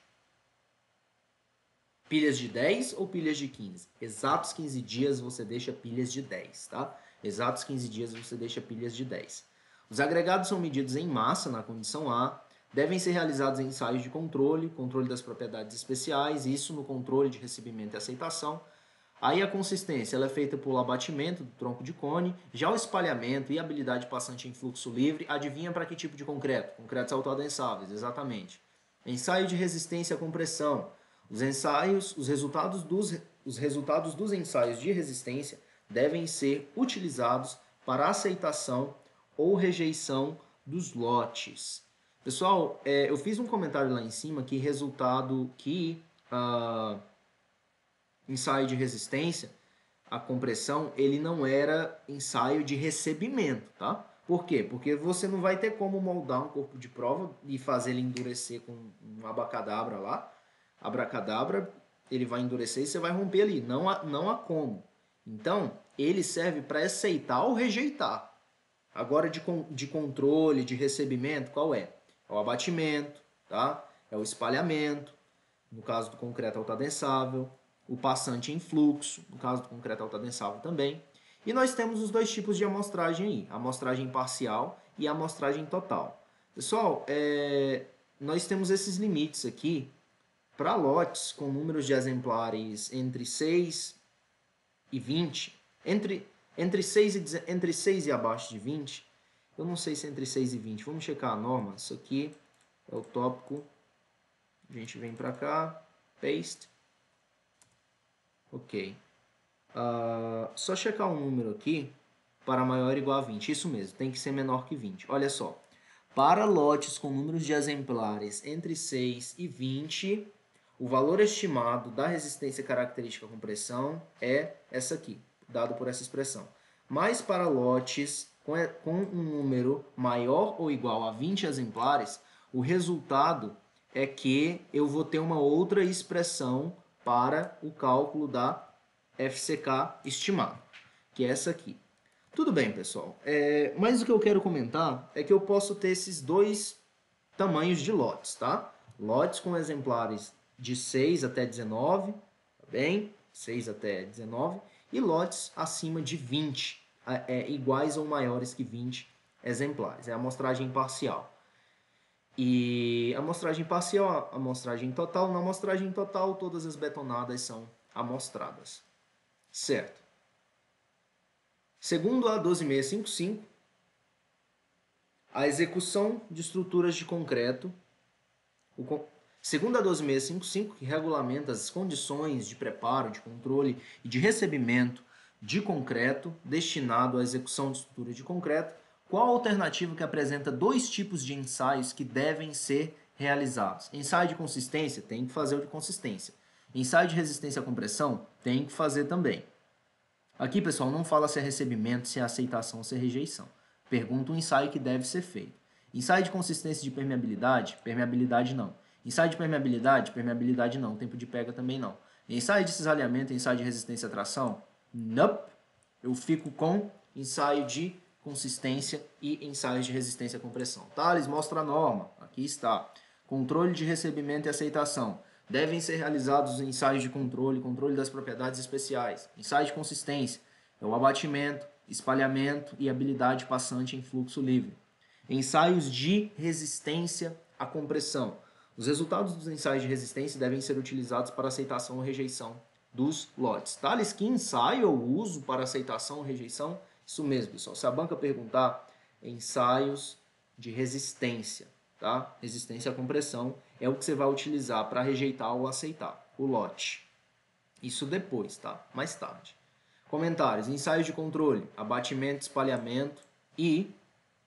pilhas de 10 ou pilhas de 15? Exatos 15 dias você deixa pilhas de 10, tá? Exatos 15 dias você deixa pilhas de 10. Os agregados são medidos em massa na condição A, devem ser realizados ensaios de controle, controle das propriedades especiais, isso no controle de recebimento e aceitação. Aí a consistência ela é feita por abatimento do tronco de cone, já o espalhamento e a habilidade passante em fluxo livre, adivinha para que tipo de concreto? Concretos autoadensáveis, exatamente. Ensaio de resistência à compressão. Os ensaios, os resultados dos ensaios de resistência devem ser utilizados para aceitação ou rejeição dos lotes. Pessoal, eu fiz um comentário lá em cima que ensaio de resistência à compressão, ele não era ensaio de recebimento, tá? Por quê? Porque você não vai ter como moldar um corpo de prova e fazer ele endurecer com um abacadabra lá. Abracadabra, ele vai endurecer e você vai romper ali. Não há como. Então, ele serve para aceitar ou rejeitar. Agora, de controle, de recebimento, qual é? É o abatimento, tá? É o espalhamento, no caso do concreto autoadensável, o passante em fluxo, no caso do concreto autoadensável também. E nós temos os dois tipos de amostragem aí, a amostragem parcial e a amostragem total. Pessoal, nós temos esses limites aqui para lotes com números de exemplares entre 6 e 20, entre 6 e abaixo de 20, eu não sei se é entre 6 e 20, vamos checar a norma, isso aqui é o tópico, a gente vem para cá, paste, ok. Só checar um número aqui, para maior ou igual a 20, isso mesmo, tem que ser menor que 20, olha só. Para lotes com números de exemplares entre 6 e 20, o valor estimado da resistência característica à compressão é essa aqui, dado por essa expressão. Mas para lotes com um número maior ou igual a 20 exemplares, o resultado é que eu vou ter uma outra expressão para o cálculo da FCK estimado, que é essa aqui. Tudo bem, pessoal. Mas o que eu quero comentar é que eu posso ter esses dois tamanhos de lotes, tá? Lotes com exemplares de 6 até 19, tá bem? 6 até 19. E lotes acima de 20, iguais ou maiores que 20 exemplares. É a amostragem parcial. E a amostragem parcial, a amostragem total. Na amostragem total, todas as betonadas são amostradas. Certo. Segundo a 12655, a execução de estruturas de concreto, segundo a 12655, que regulamenta as condições de preparo, de controle e de recebimento de concreto destinado à execução de estrutura de concreto, qual a alternativa que apresenta dois tipos de ensaios que devem ser realizados? Ensaio de consistência, tem que fazer o de consistência. Ensaio de resistência à compressão, tem que fazer também. Aqui, pessoal, não fala se é recebimento, se é aceitação ou se é rejeição. Pergunta um ensaio que deve ser feito. Ensaio de consistência de permeabilidade? Permeabilidade não. Ensaio de permeabilidade? Permeabilidade não. Tempo de pega também não. Ensaio de cisalhamento, ensaio de resistência à tração? Nope. Eu fico com ensaio de consistência e ensaios de resistência à compressão. Thales, mostra a norma. Aqui está. Controle de recebimento e aceitação. Devem ser realizados os ensaios de controle, controle das propriedades especiais, ensaio de consistência, é o abatimento, espalhamento e habilidade passante em fluxo livre. Ensaios de resistência à compressão. Os resultados dos ensaios de resistência devem ser utilizados para aceitação ou rejeição dos lotes. Thales, que ensaio eu uso para aceitação ou rejeição? Isso mesmo, pessoal. Se a banca perguntar ensaios de resistência, tá? Resistência à compressão é o que você vai utilizar para rejeitar ou aceitar o lote. Isso depois, tá? Mais tarde. Comentários: ensaios de controle, abatimento, espalhamento e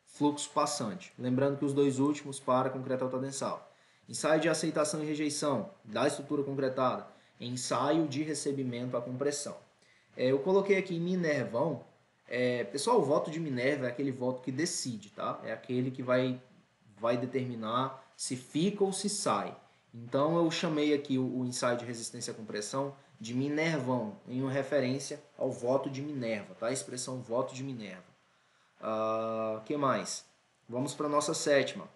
fluxo passante. Lembrando que os dois últimos para concreto altadensal. Ensaio de aceitação e rejeição da estrutura concretada. Ensaio de recebimento à compressão. Eu coloquei aqui Minervão. Pessoal, o voto de Minerva é aquele voto que decide, tá? É aquele que vai determinar se fica ou se sai. Então eu chamei aqui o ensaio de resistência à compressão de Minervão, em referência ao voto de Minerva, tá? A expressão voto de Minerva. Que mais? Vamos para a nossa sétima.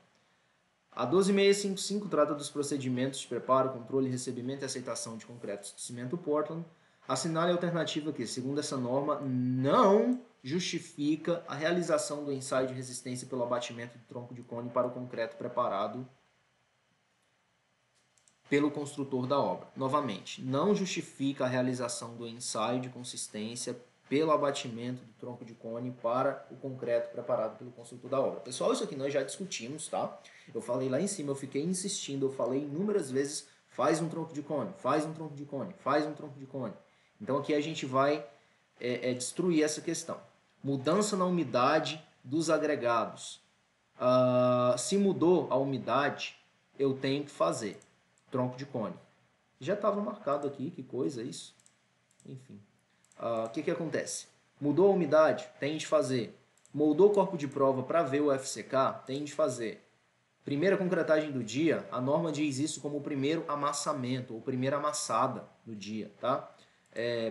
A 12655 trata dos procedimentos de preparo, controle, recebimento e aceitação de concretos de cimento Portland. Assinale a alternativa que, segundo essa norma, não justifica a realização do ensaio de resistência pelo abatimento do tronco de cone para o concreto preparado pelo construtor da obra. Novamente, não justifica a realização do ensaio de consistência pelo abatimento do tronco de cone para o concreto preparado pelo construtor da obra. Pessoal, isso aqui nós já discutimos, tá? Eu falei lá em cima, eu fiquei insistindo, eu falei inúmeras vezes, faz um tronco de cone, faz um tronco de cone, faz um tronco de cone. Então aqui a gente vai destruir essa questão. Mudança na umidade dos agregados. Se mudou a umidade, eu tenho que fazer tronco de cone. Já estava marcado aqui, que coisa é isso? Enfim. O que acontece? Mudou a umidade? Tem de fazer. Moldou o corpo de prova para ver o FCK? Tem de fazer. Primeira concretagem do dia, a norma diz isso como o primeiro amassamento, ou primeira amassada do dia, tá?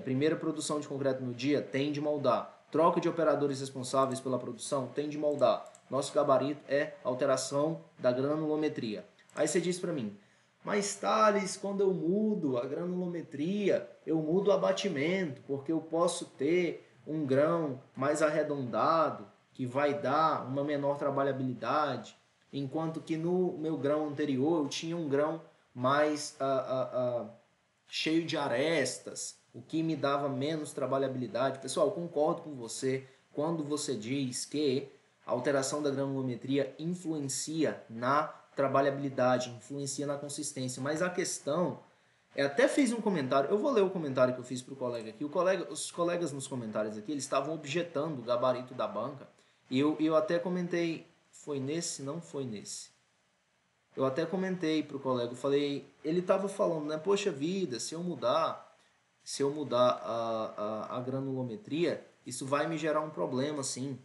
Primeira produção de concreto no dia, tem de moldar. Troca de operadores responsáveis pela produção, tem de moldar. Nosso gabarito é alteração da granulometria. Aí você diz para mim, mas Thales, quando eu mudo a granulometria, eu mudo o abatimento, porque eu posso ter um grão mais arredondado, que vai dar uma menor trabalhabilidade, enquanto que no meu grão anterior eu tinha um grão mais cheio de arestas, o que me dava menos trabalhabilidade. Pessoal, eu concordo com você quando você diz que a alteração da granulometria influencia na trabalhabilidade, influencia na consistência, mas a questão, eu até fiz um comentário, eu vou ler o comentário que eu fiz para o colega aqui, os colegas nos comentários aqui, eles estavam objetando o gabarito da banca, e eu até comentei, foi nesse? Não foi nesse. Eu até comentei para o colega, eu falei, ele estava falando, né, poxa vida, se eu mudar a granulometria, isso vai me gerar um problema, sim.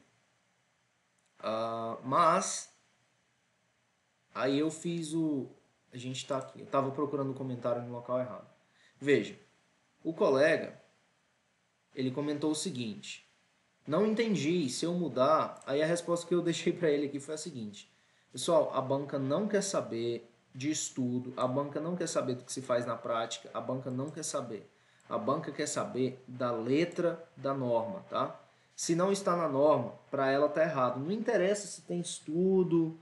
Mas aí eu fiz a gente está aqui, eu estava procurando o comentário no local errado. Veja, o colega, ele comentou o seguinte, não entendi, se eu mudar, aí a resposta que eu deixei para ele aqui foi a seguinte, pessoal, a banca não quer saber de estudo, a banca não quer saber do que se faz na prática, a banca não quer saber. A banca quer saber da letra da norma, tá? Se não está na norma, para ela tá errado. Não interessa se tem estudo,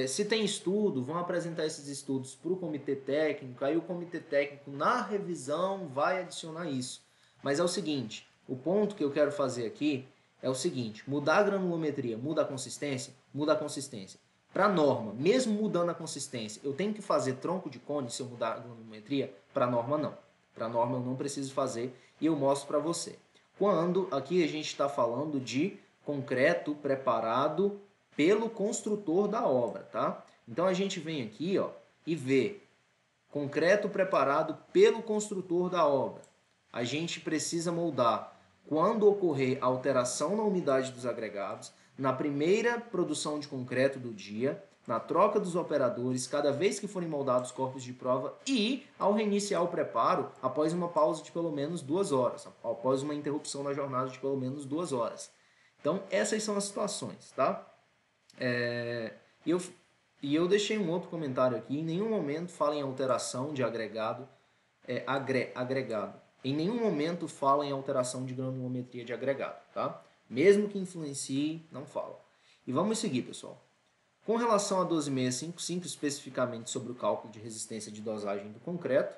se tem estudo, vão apresentar esses estudos para o comitê técnico, aí o comitê técnico na revisão vai adicionar isso. Mas é o seguinte, o ponto que eu quero fazer aqui é o seguinte, mudar a granulometria, muda a consistência? Muda a consistência. Para a norma, mesmo mudando a consistência, eu tenho que fazer tronco de cone se eu mudar a granulometria? Para a norma, não. Para a norma eu não preciso fazer e eu mostro para você. Quando aqui a gente está falando de concreto preparado pelo construtor da obra, tá? Então a gente vem aqui, ó, e vê concreto preparado pelo construtor da obra. A gente precisa moldar quando ocorrer alteração na umidade dos agregados, na primeira produção de concreto do dia, na troca dos operadores, cada vez que forem moldados corpos de prova e ao reiniciar o preparo após uma pausa de pelo menos 2 horas, após uma interrupção na jornada de pelo menos 2 horas. Então, essas são as situações, tá? E eu deixei um outro comentário aqui, em nenhum momento fala em alteração de agregado, agregado. Em nenhum momento fala em alteração de granulometria de agregado, tá? Mesmo que influencie, não fala. E vamos seguir, pessoal. Com relação a 12655, especificamente sobre o cálculo de resistência de dosagem do concreto,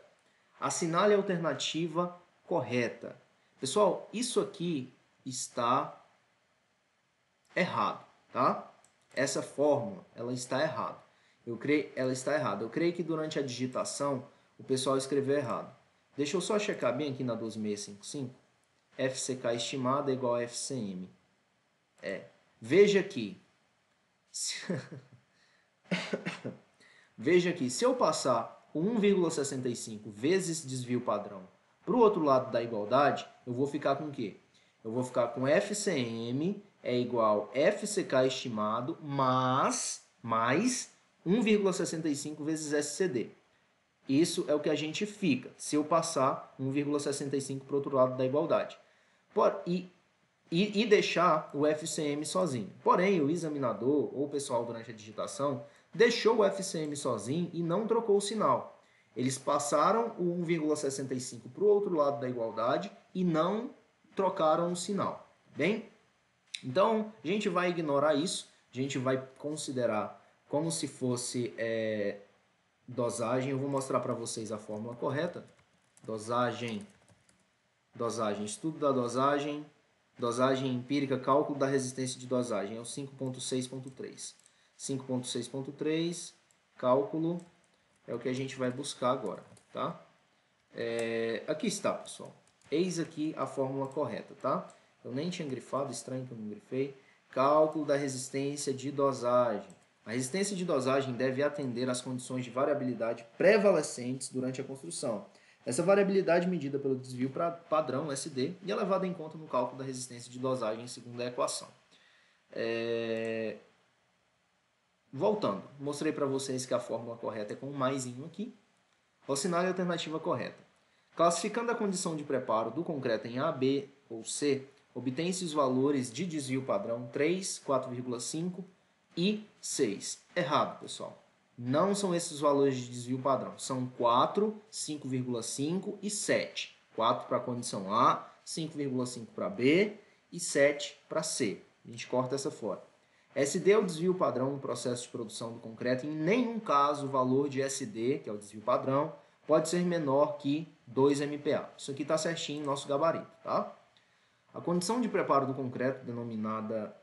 assinale a alternativa correta. Pessoal, isso aqui está errado, tá? essa fórmula, ela está errada. Ela está errada. Eu creio que durante a digitação o pessoal escreveu errado. Deixa eu só checar bem aqui na 12655. FCK estimada é igual a FCM. Veja aqui. Veja aqui, se eu passar o 1,65 vezes desvio padrão para o outro lado da igualdade, eu vou ficar com o quê? Eu vou ficar com FCM é igual FCK estimado mais 1,65 vezes SCD. Isso é o que a gente fica se eu passar 1,65 para o outro lado da igualdade. E deixar o FCM sozinho. Porém, o examinador ou o pessoal durante a digitação deixou o FCM sozinho e não trocou o sinal. Eles passaram o 1,65 para o outro lado da igualdade e não trocaram o sinal. Bem? Então, a gente vai ignorar isso. A gente vai considerar como se fosse dosagem. Eu vou mostrar para vocês a fórmula correta. Dosagem, estudo da dosagem, dosagem empírica, cálculo da resistência de dosagem. É o 5.6.3. 5.6.3, cálculo, é o que a gente vai buscar agora, tá? Aqui está, pessoal. Eis aqui a fórmula correta, tá? Eu nem tinha grifado, estranho que eu não grifei. Cálculo da resistência de dosagem. A resistência de dosagem deve atender às condições de variabilidade prevalecentes durante a construção. Essa variabilidade medida pelo desvio padrão, SD, e é levada em conta no cálculo da resistência de dosagem segundo a equação. Voltando, mostrei para vocês que a fórmula correta é com um maisinho aqui. O sinal é a alternativa correta. Classificando a condição de preparo do concreto em A, B ou C, obtém-se os valores de desvio padrão 3, 4,5 e 6. Errado, pessoal. Não são esses os valores de desvio padrão. São 4, 5,5 e 7. 4 para a condição A, 5,5 para B e 7 para C. A gente corta essa fora. SD é o desvio padrão no processo de produção do concreto. Em nenhum caso o valor de SD, que é o desvio padrão, pode ser menor que 2 MPa. Isso aqui está certinho no nosso gabarito, tá? A condição de preparo do concreto, denominada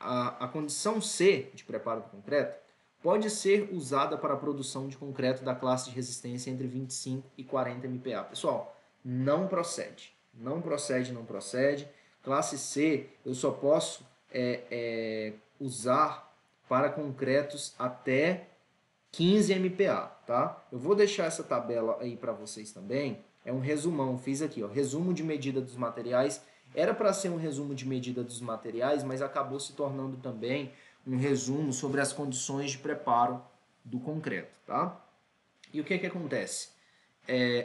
a condição C de preparo do concreto, pode ser usada para a produção de concreto da classe de resistência entre 25 e 40 MPa. Pessoal, não procede. Não procede, não procede. Classe C eu só posso usar para concretos até 15 MPa, tá? Eu vou deixar essa tabela aí para vocês também. É um resumão, fiz aqui, ó, resumo de medida dos materiais. Era para ser um resumo de medida dos materiais, mas acabou se tornando também um resumo sobre as condições de preparo do concreto, tá? E o que que acontece?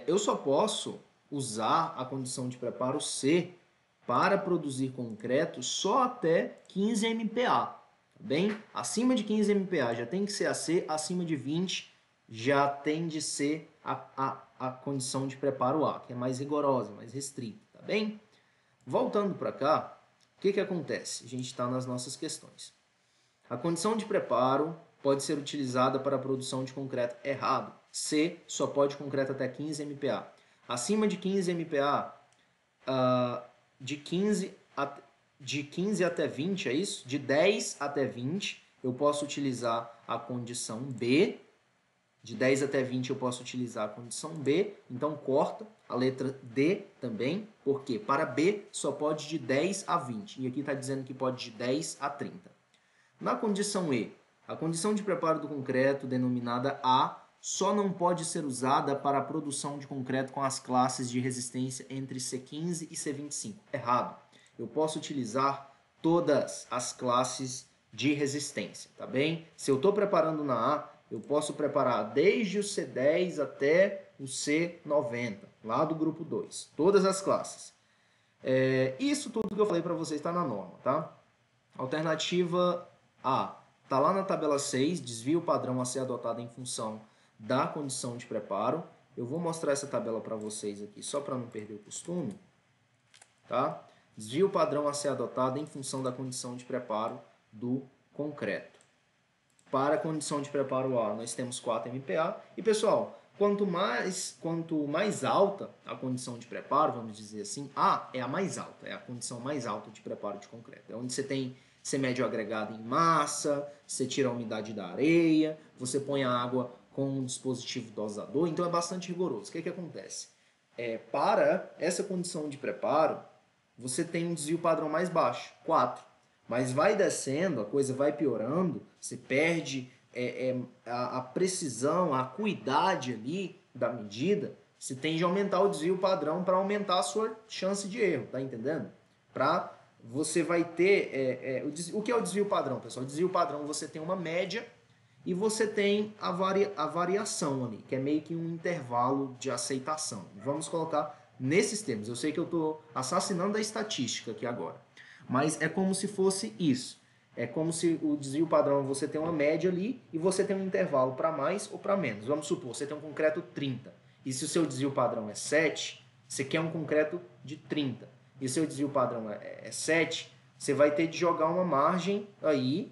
Eu só posso usar a condição de preparo C para produzir concreto só até 15 MPa. Bem, acima de 15 MPa já tem que ser AC, acima de 20 já tem de ser a condição de preparo A, que é mais rigorosa, mais restrita, tá bem? Voltando para cá, o que que acontece? A gente está nas nossas questões. A condição de preparo pode ser utilizada para a produção de concreto errado. C só pode concreto até 15 MPa. Acima de 15 MPa, de 15 até 20, é isso? De 10 até 20, eu posso utilizar a condição B. De 10 até 20 eu posso utilizar a condição B. Então corta a letra D também, porque para B só pode de 10 a 20. E aqui está dizendo que pode de 10 a 30. Na condição E, a condição de preparo do concreto, denominada A, só não pode ser usada para a produção de concreto com as classes de resistência entre C15 e C25. Errado. Eu posso utilizar todas as classes de resistência, tá bem? Se eu estou preparando na A, eu posso preparar desde o C10 até o C90, lá do grupo 2. Todas as classes. Isso tudo que eu falei para vocês está na norma, tá? Alternativa A. Está lá na tabela 6, desvio padrão a ser adotado em função da condição de preparo. Eu vou mostrar essa tabela para vocês aqui, só para não perder o costume. Tá? Desvio padrão a ser adotado em função da condição de preparo do concreto. Para a condição de preparo A, nós temos 4 MPa. E, pessoal, quanto mais alta a condição de preparo, vamos dizer assim, A é a mais alta, é a condição mais alta de preparo de concreto. É onde você tem Você mede o agregado em massa, você tira a umidade da areia, você põe a água com um dispositivo dosador, então é bastante rigoroso. O que acontece? Para essa condição de preparo, você tem um desvio padrão mais baixo, 4. Mas vai descendo, a coisa vai piorando, você perde a precisão, a acuidade ali da medida, você tende a aumentar o desvio padrão para aumentar a sua chance de erro, tá entendendo? Você vai ter... o que é o desvio padrão, pessoal? O desvio padrão, você tem uma média e você tem a variação ali, que é meio que um intervalo de aceitação. Vamos colocar nesses termos. Eu sei que eu estou assassinando a estatística aqui agora, mas é como se fosse isso. É como se o desvio padrão, você tem uma média ali e você tem um intervalo para mais ou para menos. Vamos supor, você tem um concreto 30. E se o seu desvio padrão é 7, você quer um concreto de 30. E o seu desvio padrão é 7, você vai ter de jogar uma margem aí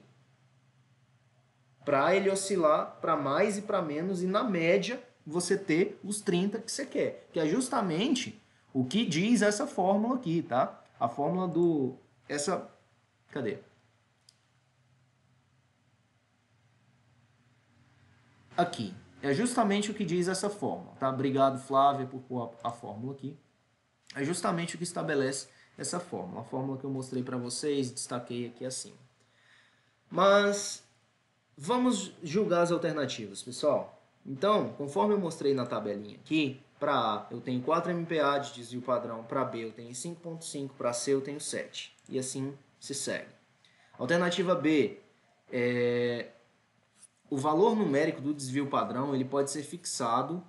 para ele oscilar para mais e para menos, e na média você ter os 30 que você quer. Que é justamente o que diz essa fórmula aqui, tá? A fórmula do... Cadê? Aqui. É justamente o que diz essa fórmula, tá? Obrigado, Flávia, por pôr a fórmula aqui. É justamente o que estabelece essa fórmula. A fórmula que eu mostrei para vocês, destaquei aqui acima. Mas vamos julgar as alternativas, pessoal. Então, conforme eu mostrei na tabelinha aqui, para A eu tenho 4 MPa de desvio padrão, para B eu tenho 5.5, para C eu tenho 7. E assim se segue. Alternativa B, o valor numérico do desvio padrão ele pode ser fixado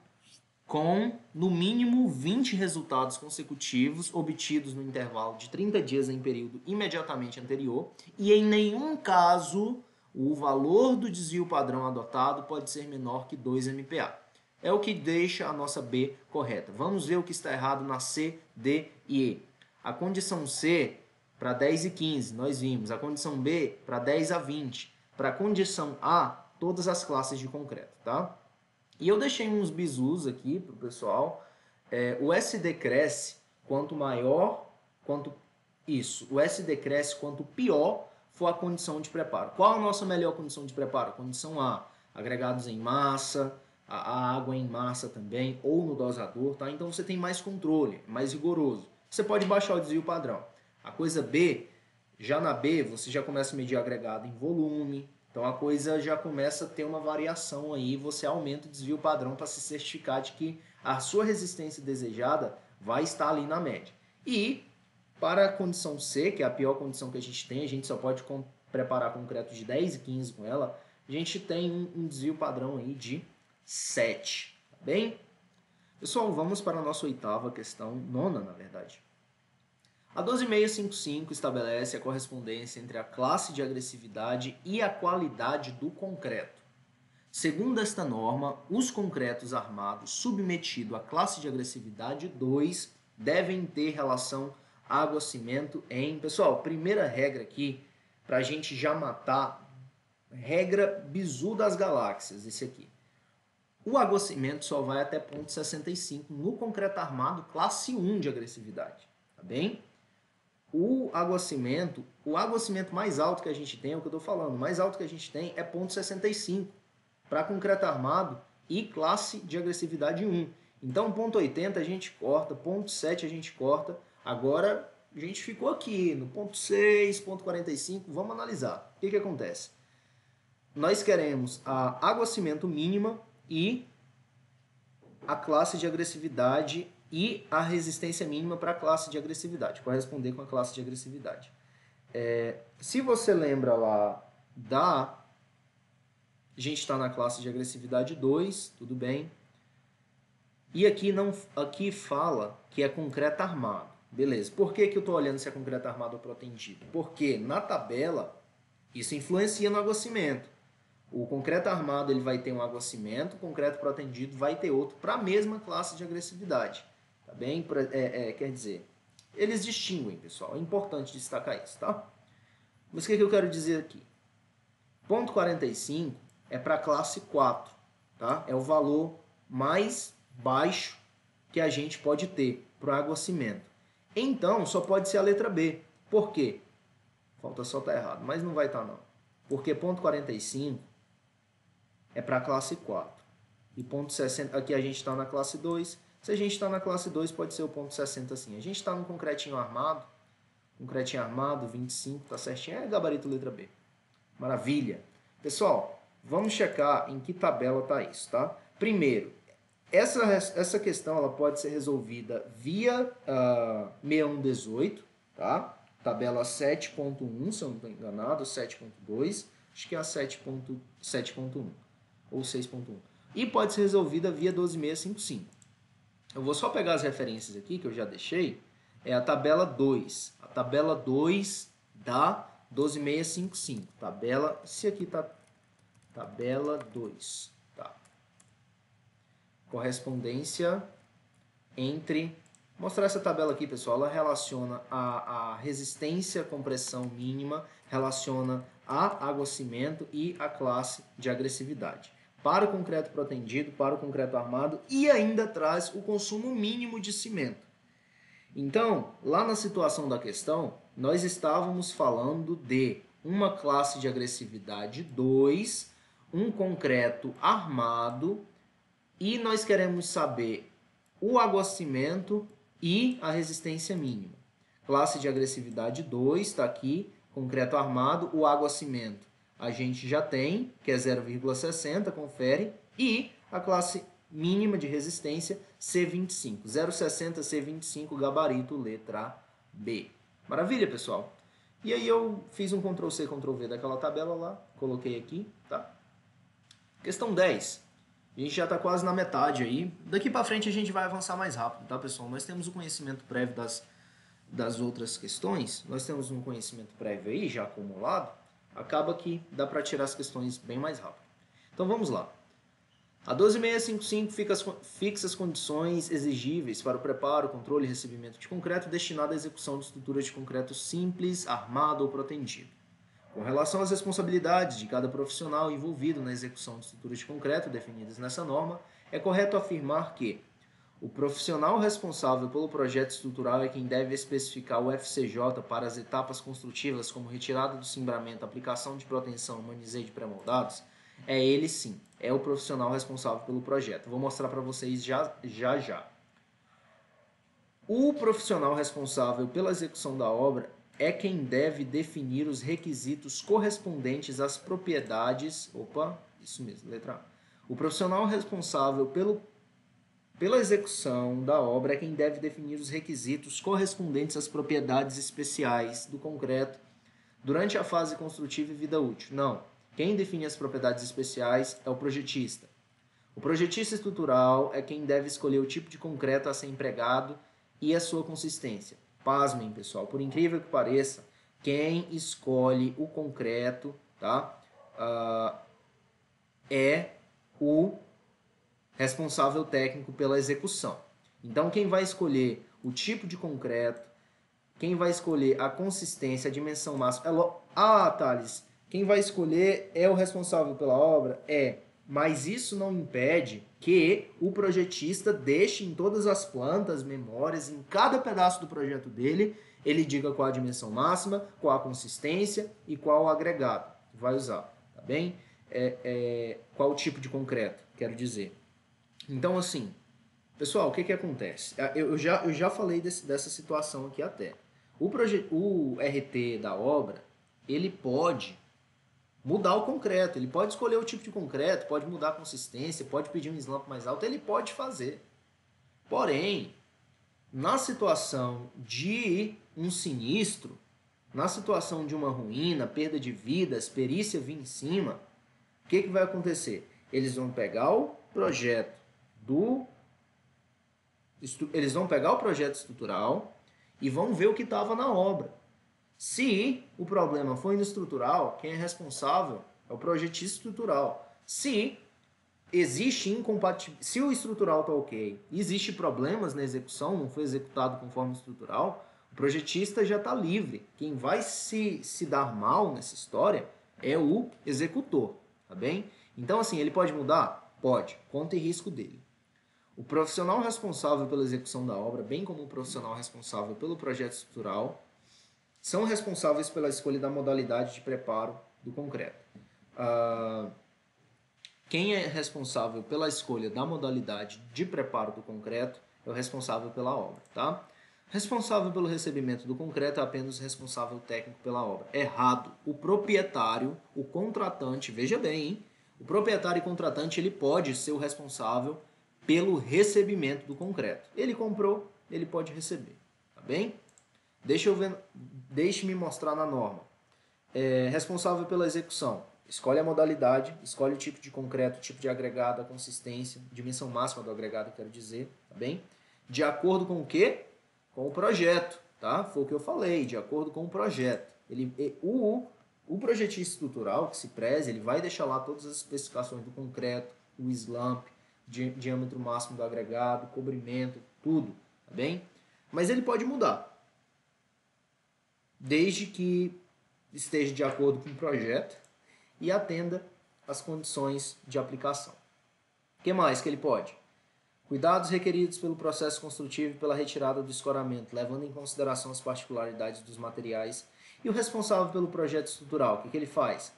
com, no mínimo, 20 resultados consecutivos obtidos no intervalo de 30 dias em período imediatamente anterior, e em nenhum caso o valor do desvio padrão adotado pode ser menor que 2 MPa. É o que deixa a nossa B correta. Vamos ver o que está errado na C, D e E. A condição C, para 10 e 15, nós vimos. A condição B, para 10 a 20. Para a condição A, todas as classes de concreto, tá? E eu deixei uns bizus aqui para o pessoal. O SD cresce quanto maior, o SD cresce quanto pior for a condição de preparo. Qual a nossa melhor condição de preparo? Condição A, agregados em massa, a água em massa também, ou no dosador, tá? Então você tem mais controle, mais rigoroso. Você pode baixar o desvio padrão. A coisa B, já na B, você já começa a medir agregado em volume, então a coisa já começa a ter uma variação aí, você aumenta o desvio padrão para se certificar de que a sua resistência desejada vai estar ali na média. E para a condição C, que é a pior condição que a gente só pode preparar concreto de 10 e 15 com ela, a gente tem um desvio padrão aí de 7, tá bem? Pessoal, vamos para a nossa oitava questão, nona na verdade. A 12655 estabelece a correspondência entre a classe de agressividade e a qualidade do concreto. Segundo esta norma, os concretos armados submetidos à classe de agressividade 2 devem ter relação água-cimento em... Pessoal, primeira regra aqui, para a gente já matar, regra bizu das galáxias, esse aqui. O água-cimento só vai até 0,65 no concreto armado classe 1 de agressividade, tá bem? O água-cimento mais alto que a gente tem, é o que eu estou falando, o mais alto que a gente tem é 0,65 para concreto armado e classe de agressividade 1. Então, 0,80 a gente corta, 0,7 a gente corta, agora a gente ficou aqui no 0,6, 0,45, vamos analisar. O que acontece? Nós queremos a água-cimento mínima e a classe de agressividade e a resistência mínima para a classe de agressividade, corresponder com a classe de agressividade. Se você lembra lá a gente está na classe de agressividade 2, tudo bem. E aqui fala que é concreto armado. Beleza. Por que eu estou olhando se é concreto armado ou protendido? Porque na tabela isso influencia no água-cimento. O concreto armado ele vai ter um água-cimento, o concreto protendido vai ter outro para a mesma classe de agressividade. Tá bem? Quer dizer, eles distinguem, pessoal. É importante destacar isso, tá? Mas o que eu quero dizer aqui? 0,45 é para a classe 4, tá? É o valor mais baixo que a gente pode ter para o água-cimento. Então, só pode ser a letra B. Por quê? Falta só estar errado, mas não vai estar não. Porque ponto 45 é para a classe 4. E ponto 60, aqui a gente está na classe 2. Se a gente está na classe 2, pode ser o ponto 60 assim. A gente está no concretinho armado, 25, tá certinho, é gabarito letra B. Maravilha. Pessoal, vamos checar em que tabela está isso, tá? Primeiro, essa questão ela pode ser resolvida via 6118, tá? Tabela 7.1, se eu não estou enganado, 7.2, acho que é a 7.1 ou 6.1. E pode ser resolvida via 12655. Eu vou só pegar as referências aqui que eu já deixei. É a tabela 2. A tabela 2 da 12655. Tabela, se aqui tá tabela 2, tá? Correspondência entre... Mostrar essa tabela aqui, pessoal, ela relaciona a resistência à compressão mínima, relaciona a água-cimento e a classe de agressividade. Para o concreto protendido, para o concreto armado e ainda traz o consumo mínimo de cimento. Então, lá na situação da questão, nós estávamos falando de uma classe de agressividade 2, um concreto armado e nós queremos saber o água-cimento e a resistência mínima. Classe de agressividade 2, está aqui, concreto armado, o água-cimento a gente já tem, que é 0,60, confere, e a classe mínima de resistência C25, 0,60 C25, gabarito, letra B. Maravilha, pessoal? E aí eu fiz um Ctrl+C, Ctrl+V daquela tabela lá, coloquei aqui, tá? Questão 10. A gente já está quase na metade aí. Daqui para frente a gente vai avançar mais rápido, tá, pessoal? Nós temos o conhecimento prévio das outras questões. Nós temos um conhecimento prévio aí, já acumulado. Acaba que dá para tirar as questões bem mais rápido. Então vamos lá. A 12655 fixa as condições exigíveis para o preparo, controle e recebimento de concreto destinado à execução de estruturas de concreto simples, armado ou protendido. Com relação às responsabilidades de cada profissional envolvido na execução de estruturas de concreto definidas nessa norma, é correto afirmar que o profissional responsável pelo projeto estrutural é quem deve especificar o FCJ para as etapas construtivas como retirada do cimbramento, aplicação de proteção, manuseio de pré-moldados. É ele sim, é o profissional responsável pelo projeto. Vou mostrar para vocês já. O profissional responsável pela execução da obra é quem deve definir os requisitos correspondentes às propriedades... Opa, isso mesmo, letra A. O profissional responsável pela execução da obra é quem deve definir os requisitos correspondentes às propriedades especiais do concreto durante a fase construtiva e vida útil. Não. Quem define as propriedades especiais é o projetista. O projetista estrutural é quem deve escolher o tipo de concreto a ser empregado e a sua consistência. Pasmem, pessoal, por incrível que pareça, quem escolhe o concreto, tá? É o responsável técnico pela execução. Então, quem vai escolher o tipo de concreto, quem vai escolher a consistência, a dimensão máxima... Thales, quem vai escolher é o responsável pela obra? É, mas isso não impede que o projetista deixe em todas as plantas, memórias, em cada pedaço do projeto dele, ele diga qual a dimensão máxima, qual a consistência e qual o agregado que vai usar, tá bem? Qual o tipo de concreto, quero dizer. Então, assim, pessoal, o que acontece? Eu já falei dessa situação aqui até. O RT da obra, ele pode mudar o concreto, ele pode escolher o tipo de concreto, pode mudar a consistência, pode pedir um slump mais alto, ele pode fazer. Porém, na situação de um sinistro, na situação de uma ruína, perda de vidas, perícia vir em cima, o que vai acontecer? Eles vão pegar o projeto estrutural e vão ver o que estava na obra. Se o problema foi no estrutural, quem é responsável é o projetista estrutural. Se existe incompatibilidade, se o estrutural está ok, existe problemas na execução, não foi executado conforme o estrutural, o projetista já está livre. Quem vai se dar mal nessa história é o executor, tá bem? Então, assim, ele pode mudar? Pode, conta e risco dele. O profissional responsável pela execução da obra, bem como o profissional responsável pelo projeto estrutural, são responsáveis pela escolha da modalidade de preparo do concreto. Quem é responsável pela escolha da modalidade de preparo do concreto é o responsável pela obra, tá? Responsável pelo recebimento do concreto é apenas o responsável técnico pela obra. Errado. O proprietário, o contratante, veja bem, hein? O proprietário e contratante, ele pode ser o responsável pelo recebimento do concreto. Ele comprou, ele pode receber, tá bem? Deixe-me mostrar na norma. Responsável pela execução. Escolhe a modalidade, escolhe o tipo de concreto, tipo de agregado, a consistência, dimensão máxima do agregado, quero dizer, tá bem? De acordo com o quê? Com o projeto, tá? Foi o que eu falei, de acordo com o projeto. O projetista estrutural, que se preze, ele vai deixar lá todas as especificações do concreto, o slump, diâmetro máximo do agregado, cobrimento, tudo, tá bem? Mas ele pode mudar, desde que esteja de acordo com o projeto e atenda às condições de aplicação. O que mais que ele pode? Cuidados requeridos pelo processo construtivo e pela retirada do escoramento, levando em consideração as particularidades dos materiais. E o responsável pelo projeto estrutural, o que ele faz?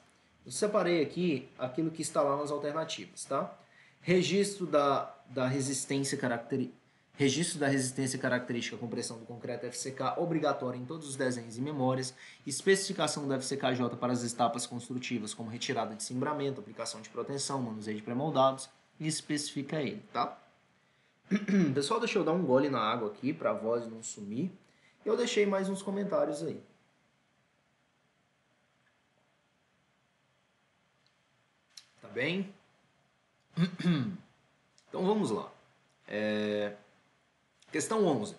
Eu separei aqui aquilo que está lá nas alternativas, tá? Registro da resistência característica à compressão do concreto FCK obrigatória em todos os desenhos e memórias, especificação do FCKJ para as etapas construtivas, como retirada de cimbramento, aplicação de proteção, manuseio de pré-moldados, e especifica ele, tá? Pessoal, deixa eu dar um gole na água aqui para a voz não sumir. Eu deixei mais uns comentários aí. Tá bem? Então vamos lá. Questão 11.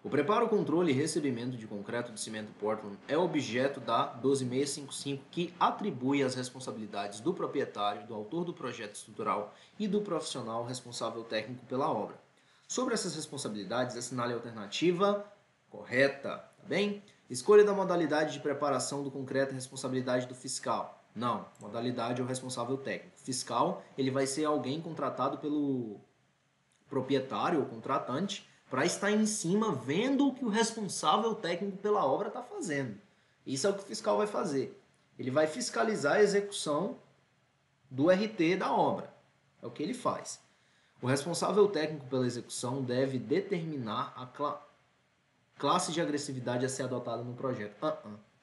O preparo, controle e recebimento de concreto de cimento Portland é objeto da 12655, que atribui as responsabilidades do proprietário, do autor do projeto estrutural e do profissional responsável técnico pela obra. Sobre essas responsabilidades, assinale a alternativa correta, tá bem? Escolha da modalidade de preparação do concreto e responsabilidade do fiscal. Não, modalidade é o responsável técnico. Fiscal, ele vai ser alguém contratado pelo proprietário ou contratante para estar em cima vendo o que o responsável técnico pela obra está fazendo. Isso é o que o fiscal vai fazer. Ele vai fiscalizar a execução do RT da obra. É o que ele faz. O responsável técnico pela execução deve determinar a classe de agressividade a ser adotada no projeto.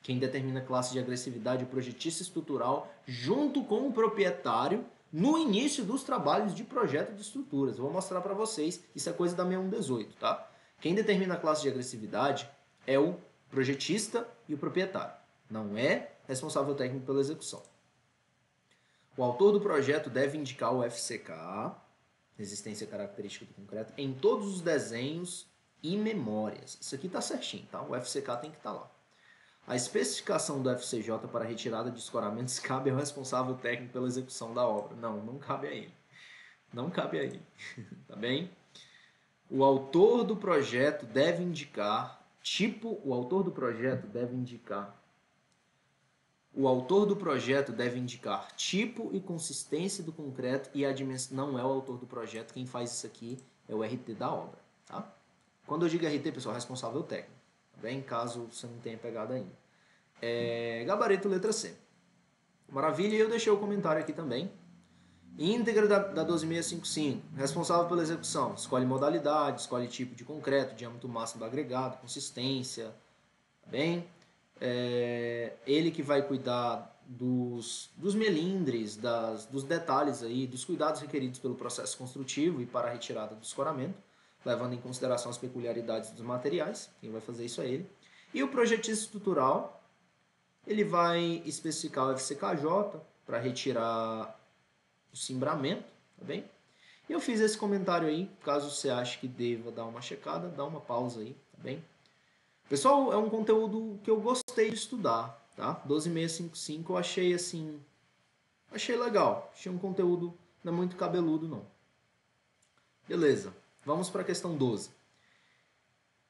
Quem determina a classe de agressividade é o projetista estrutural junto com o proprietário no início dos trabalhos de projeto de estruturas. Eu vou mostrar para vocês, isso é coisa da 6118, tá? Quem determina a classe de agressividade é o projetista e o proprietário. Não é responsável técnico pela execução. O autor do projeto deve indicar o FCK, resistência característica do concreto, em todos os desenhos e memórias. Isso aqui está certinho, tá? O FCK tem que estar lá. A especificação do FCJ para retirada de escoramentos cabe ao responsável técnico pela execução da obra. Não cabe a ele. Não cabe a ele. Tá bem? O autor do projeto deve indicar o autor do projeto deve indicar tipo e consistência do concreto e a dimensão. Não é o autor do projeto, quem faz isso aqui é o RT da obra, tá? Quando eu digo RT, pessoal, responsável técnico, tá bem? Caso você não tenha pegado ainda. Gabarito letra C. Maravilha, e eu deixei o comentário aqui também. Íntegra da 12655. Responsável pela execução. Escolhe modalidade, escolhe tipo de concreto, diâmetro máximo do agregado, consistência. Tá bem? Ele que vai cuidar dos melindres, dos detalhes aí, dos cuidados requeridos pelo processo construtivo e para a retirada do escoramento, levando em consideração as peculiaridades dos materiais. Quem vai fazer isso é ele. E o projetista estrutural, ele vai especificar o FCKJ para retirar o cimbramento, tá bem? E eu fiz esse comentário aí, caso você ache que deva dar uma checada, dá uma pausa aí, tá bem? Pessoal, é um conteúdo que eu gostei de estudar, tá? 12655 eu achei assim, achei legal, achei um conteúdo não é muito cabeludo não. Beleza, vamos para a questão 12.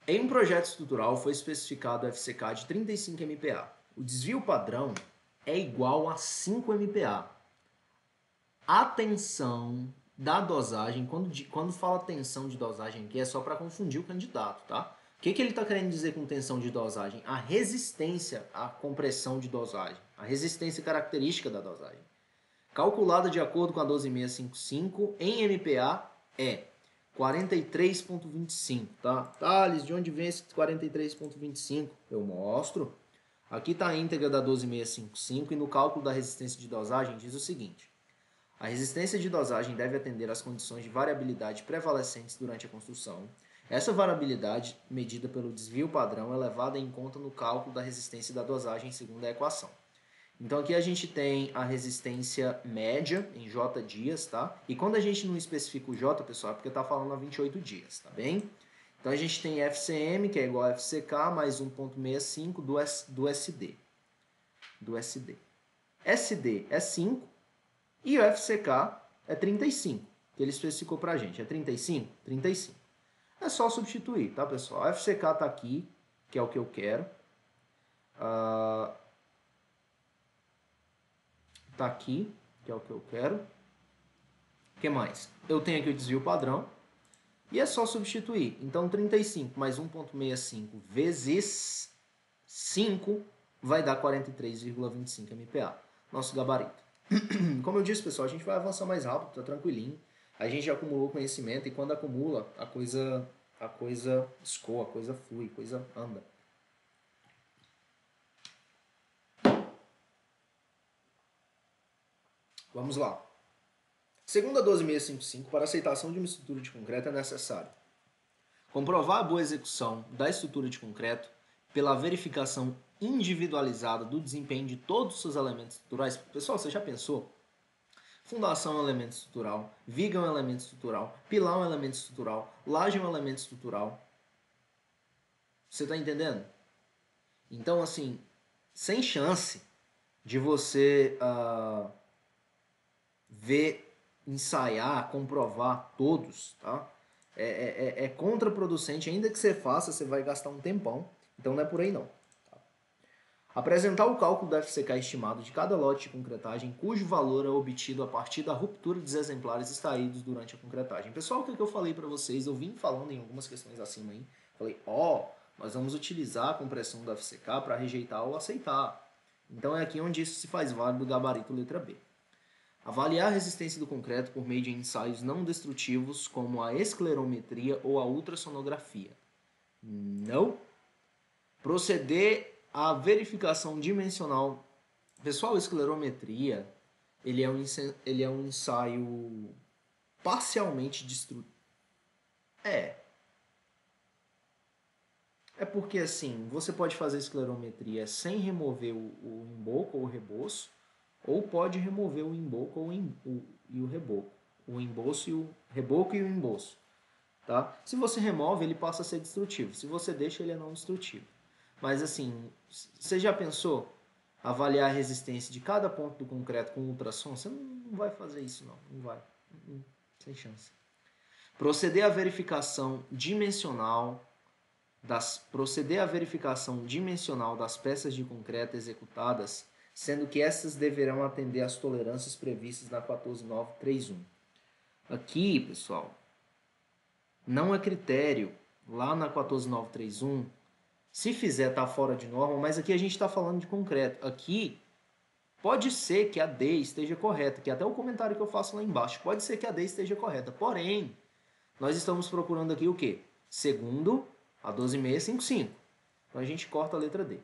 Em um projeto estrutural foi especificado o FCK de 35 MPa. O desvio padrão é igual a 5 MPa. A tensão da dosagem, quando fala tensão de dosagem aqui, é só para confundir o candidato, tá? que ele está querendo dizer com tensão de dosagem? A resistência à compressão de dosagem, a resistência característica da dosagem. Calculada de acordo com a 12655 em MPa é 43,25, tá? Thales, de onde vem esse 43,25? Eu mostro. Aqui está a íntegra da 12655 e no cálculo da resistência de dosagem diz o seguinte: a resistência de dosagem deve atender às condições de variabilidade prevalecentes durante a construção. Essa variabilidade, medida pelo desvio padrão, é levada em conta no cálculo da resistência da dosagem segundo a equação. Então aqui a gente tem a resistência média em J dias, tá? E quando a gente não especifica o J, pessoal, é porque está falando a 28 dias, tá bem? Então a gente tem FCM, que é igual a FCK, mais 1,65 do SD. SD é 5 e o FCK é 35, que ele especificou pra gente. É 35? 35. É só substituir, tá, pessoal? A FCK tá aqui, que é o que eu quero. Tá aqui, que é o que eu quero. O que mais? Eu tenho aqui o desvio padrão. E é só substituir. Então, 35 mais 1,65 vezes 5 vai dar 43,25 MPa. Nosso gabarito. Como eu disse, pessoal, a gente vai avançar mais rápido, tá tranquilinho. A gente já acumulou conhecimento e quando acumula, a coisa escoa, a coisa flui, a coisa anda. Vamos lá. Segundo a 12655, para aceitação de uma estrutura de concreto é necessário comprovar a boa execução da estrutura de concreto pela verificação individualizada do desempenho de todos os seus elementos estruturais. Pessoal, você já pensou? Fundação é um elemento estrutural, viga é um elemento estrutural, pilar é um elemento estrutural, laje é um elemento estrutural. Você está entendendo? Então, assim, sem chance de você ver, ensaiar, comprovar todos, tá? É contraproducente, ainda que você faça, você vai gastar um tempão, então não é por aí não. Tá? Apresentar o cálculo do FCK estimado de cada lote de concretagem, cujo valor é obtido a partir da ruptura dos exemplares extraídos durante a concretagem. Pessoal, o que eu falei para vocês, eu vim falando em algumas questões acima aí, falei, nós vamos utilizar a compressão do FCK para rejeitar ou aceitar. Então é aqui onde isso se faz válido do gabarito letra B. Avaliar a resistência do concreto por meio de ensaios não destrutivos, como a esclerometria ou a ultrassonografia. Não. Proceder à verificação dimensional. Pessoal, a esclerometria ele é um ensaio parcialmente destrutivo. É porque assim, você pode fazer esclerometria sem remover o emboco ou o reboço, ou pode remover o emboco e o reboco. O emboço e o reboco e o emboço. Tá? Se você remove, ele passa a ser destrutivo. Se você deixa, ele é não destrutivo. Mas assim, você já pensou avaliar a resistência de cada ponto do concreto com ultrassom? Você não vai fazer isso, não. Não vai. Sem chance. Proceder à verificação dimensional das peças de concreto executadas, sendo que essas deverão atender às tolerâncias previstas na 14931. Aqui, pessoal, não é critério lá na 14931, se fizer tá fora de norma, mas aqui a gente está falando de concreto. Aqui pode ser que a D esteja correta, que até o comentário que eu faço lá embaixo, pode ser que a D esteja correta, porém, nós estamos procurando aqui o quê? Segundo a 12655. Então a gente corta a letra D.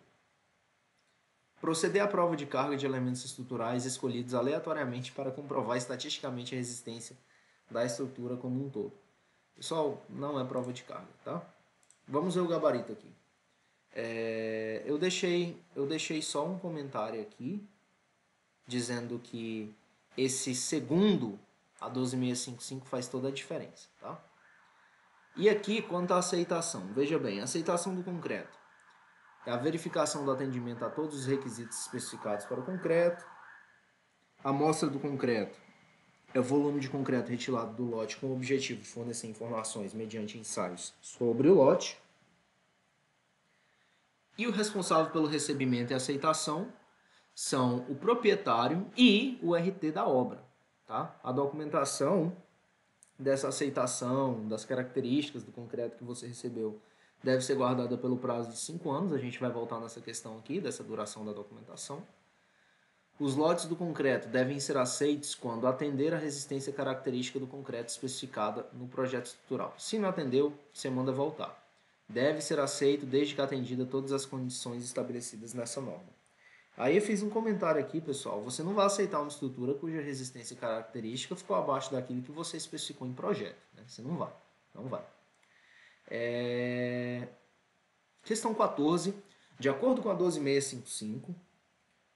Proceder à prova de carga de elementos estruturais escolhidos aleatoriamente para comprovar estatisticamente a resistência da estrutura como um todo. Pessoal, não é prova de carga, tá? Vamos ver o gabarito aqui. Eu deixei só um comentário aqui, dizendo que esse segundo a 12655 faz toda a diferença, tá? E aqui, quanto à aceitação, veja bem, a aceitação do concreto é a verificação do atendimento a todos os requisitos especificados para o concreto. A amostra do concreto é o volume de concreto retirado do lote com o objetivo de fornecer informações mediante ensaios sobre o lote. E o responsável pelo recebimento e aceitação são o proprietário e o RT da obra. Tá? A documentação dessa aceitação, das características do concreto que você recebeu deve ser guardada pelo prazo de 5 anos. A gente vai voltar nessa questão aqui, dessa duração da documentação. Os lotes do concreto devem ser aceitos quando atender a resistência característica do concreto especificada no projeto estrutural. Se não atendeu, você manda voltar. Deve ser aceito desde que atendida todas as condições estabelecidas nessa norma. Aí eu fiz um comentário aqui, pessoal. Você não vai aceitar uma estrutura cuja resistência característica ficou abaixo daquilo que você especificou em projeto. Né? Você não vai. Não vai. Questão 14. De acordo com a 12655,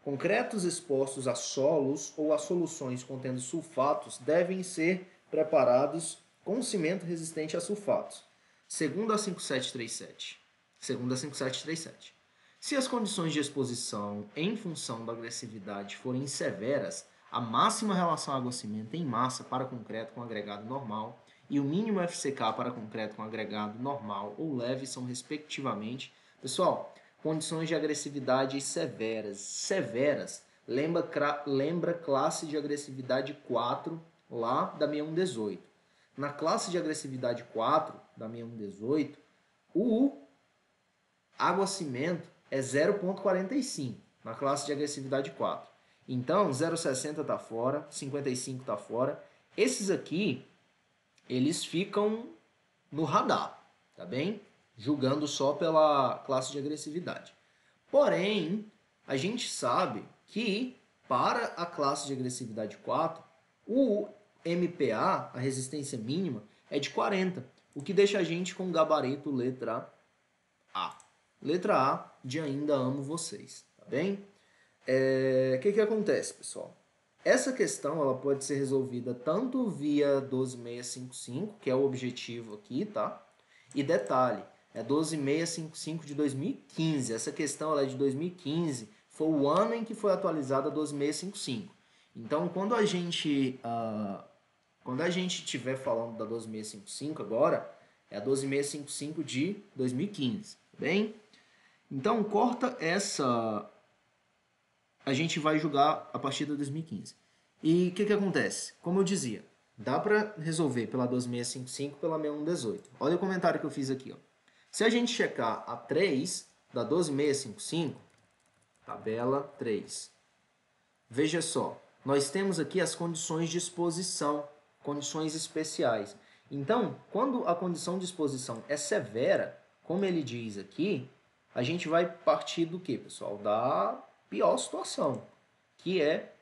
concretos expostos a solos ou a soluções contendo sulfatos devem ser preparados com cimento resistente a sulfatos, segundo a 5737. Segundo a 5737. Se as condições de exposição em função da agressividade forem severas, a máxima relação água-cimento em massa para concreto com agregado normal e o mínimo FCK para concreto com agregado normal ou leve são, respectivamente, pessoal, condições de agressividade severas. Severas, lembra classe de agressividade 4 lá da 6118. Na classe de agressividade 4 da 6118, o água-cimento é 0,45 na classe de agressividade 4. Então, 0,60 está fora, 55 está fora. Esses aqui, eles ficam no radar, tá bem? Julgando só pela classe de agressividade. Porém, a gente sabe que para a classe de agressividade 4, o MPa, a resistência mínima, é de 40, o que deixa a gente com o gabarito letra A. Letra A de Ainda Amo Vocês, tá bem? Que acontece, pessoal? Essa questão ela pode ser resolvida tanto via 12655, que é o objetivo aqui, tá? E detalhe, é 12655 de 2015. Essa questão ela é de 2015, foi o ano em que foi atualizada a 12655. Então, quando a gente estiver falando da 12655 agora, é a 12655 de 2015, tá bem? Então, corta essa... A gente vai julgar a partir de 2015. E o que acontece? Como eu dizia, dá para resolver pela 12655 pela 6118. Olha o comentário que eu fiz aqui. Ó. Se a gente checar a 3 da 12655, tabela 3, veja só, nós temos aqui as condições de exposição, condições especiais. Então, quando a condição de exposição é severa, como ele diz aqui, a gente vai partir do que, pessoal? Da pior situação, que é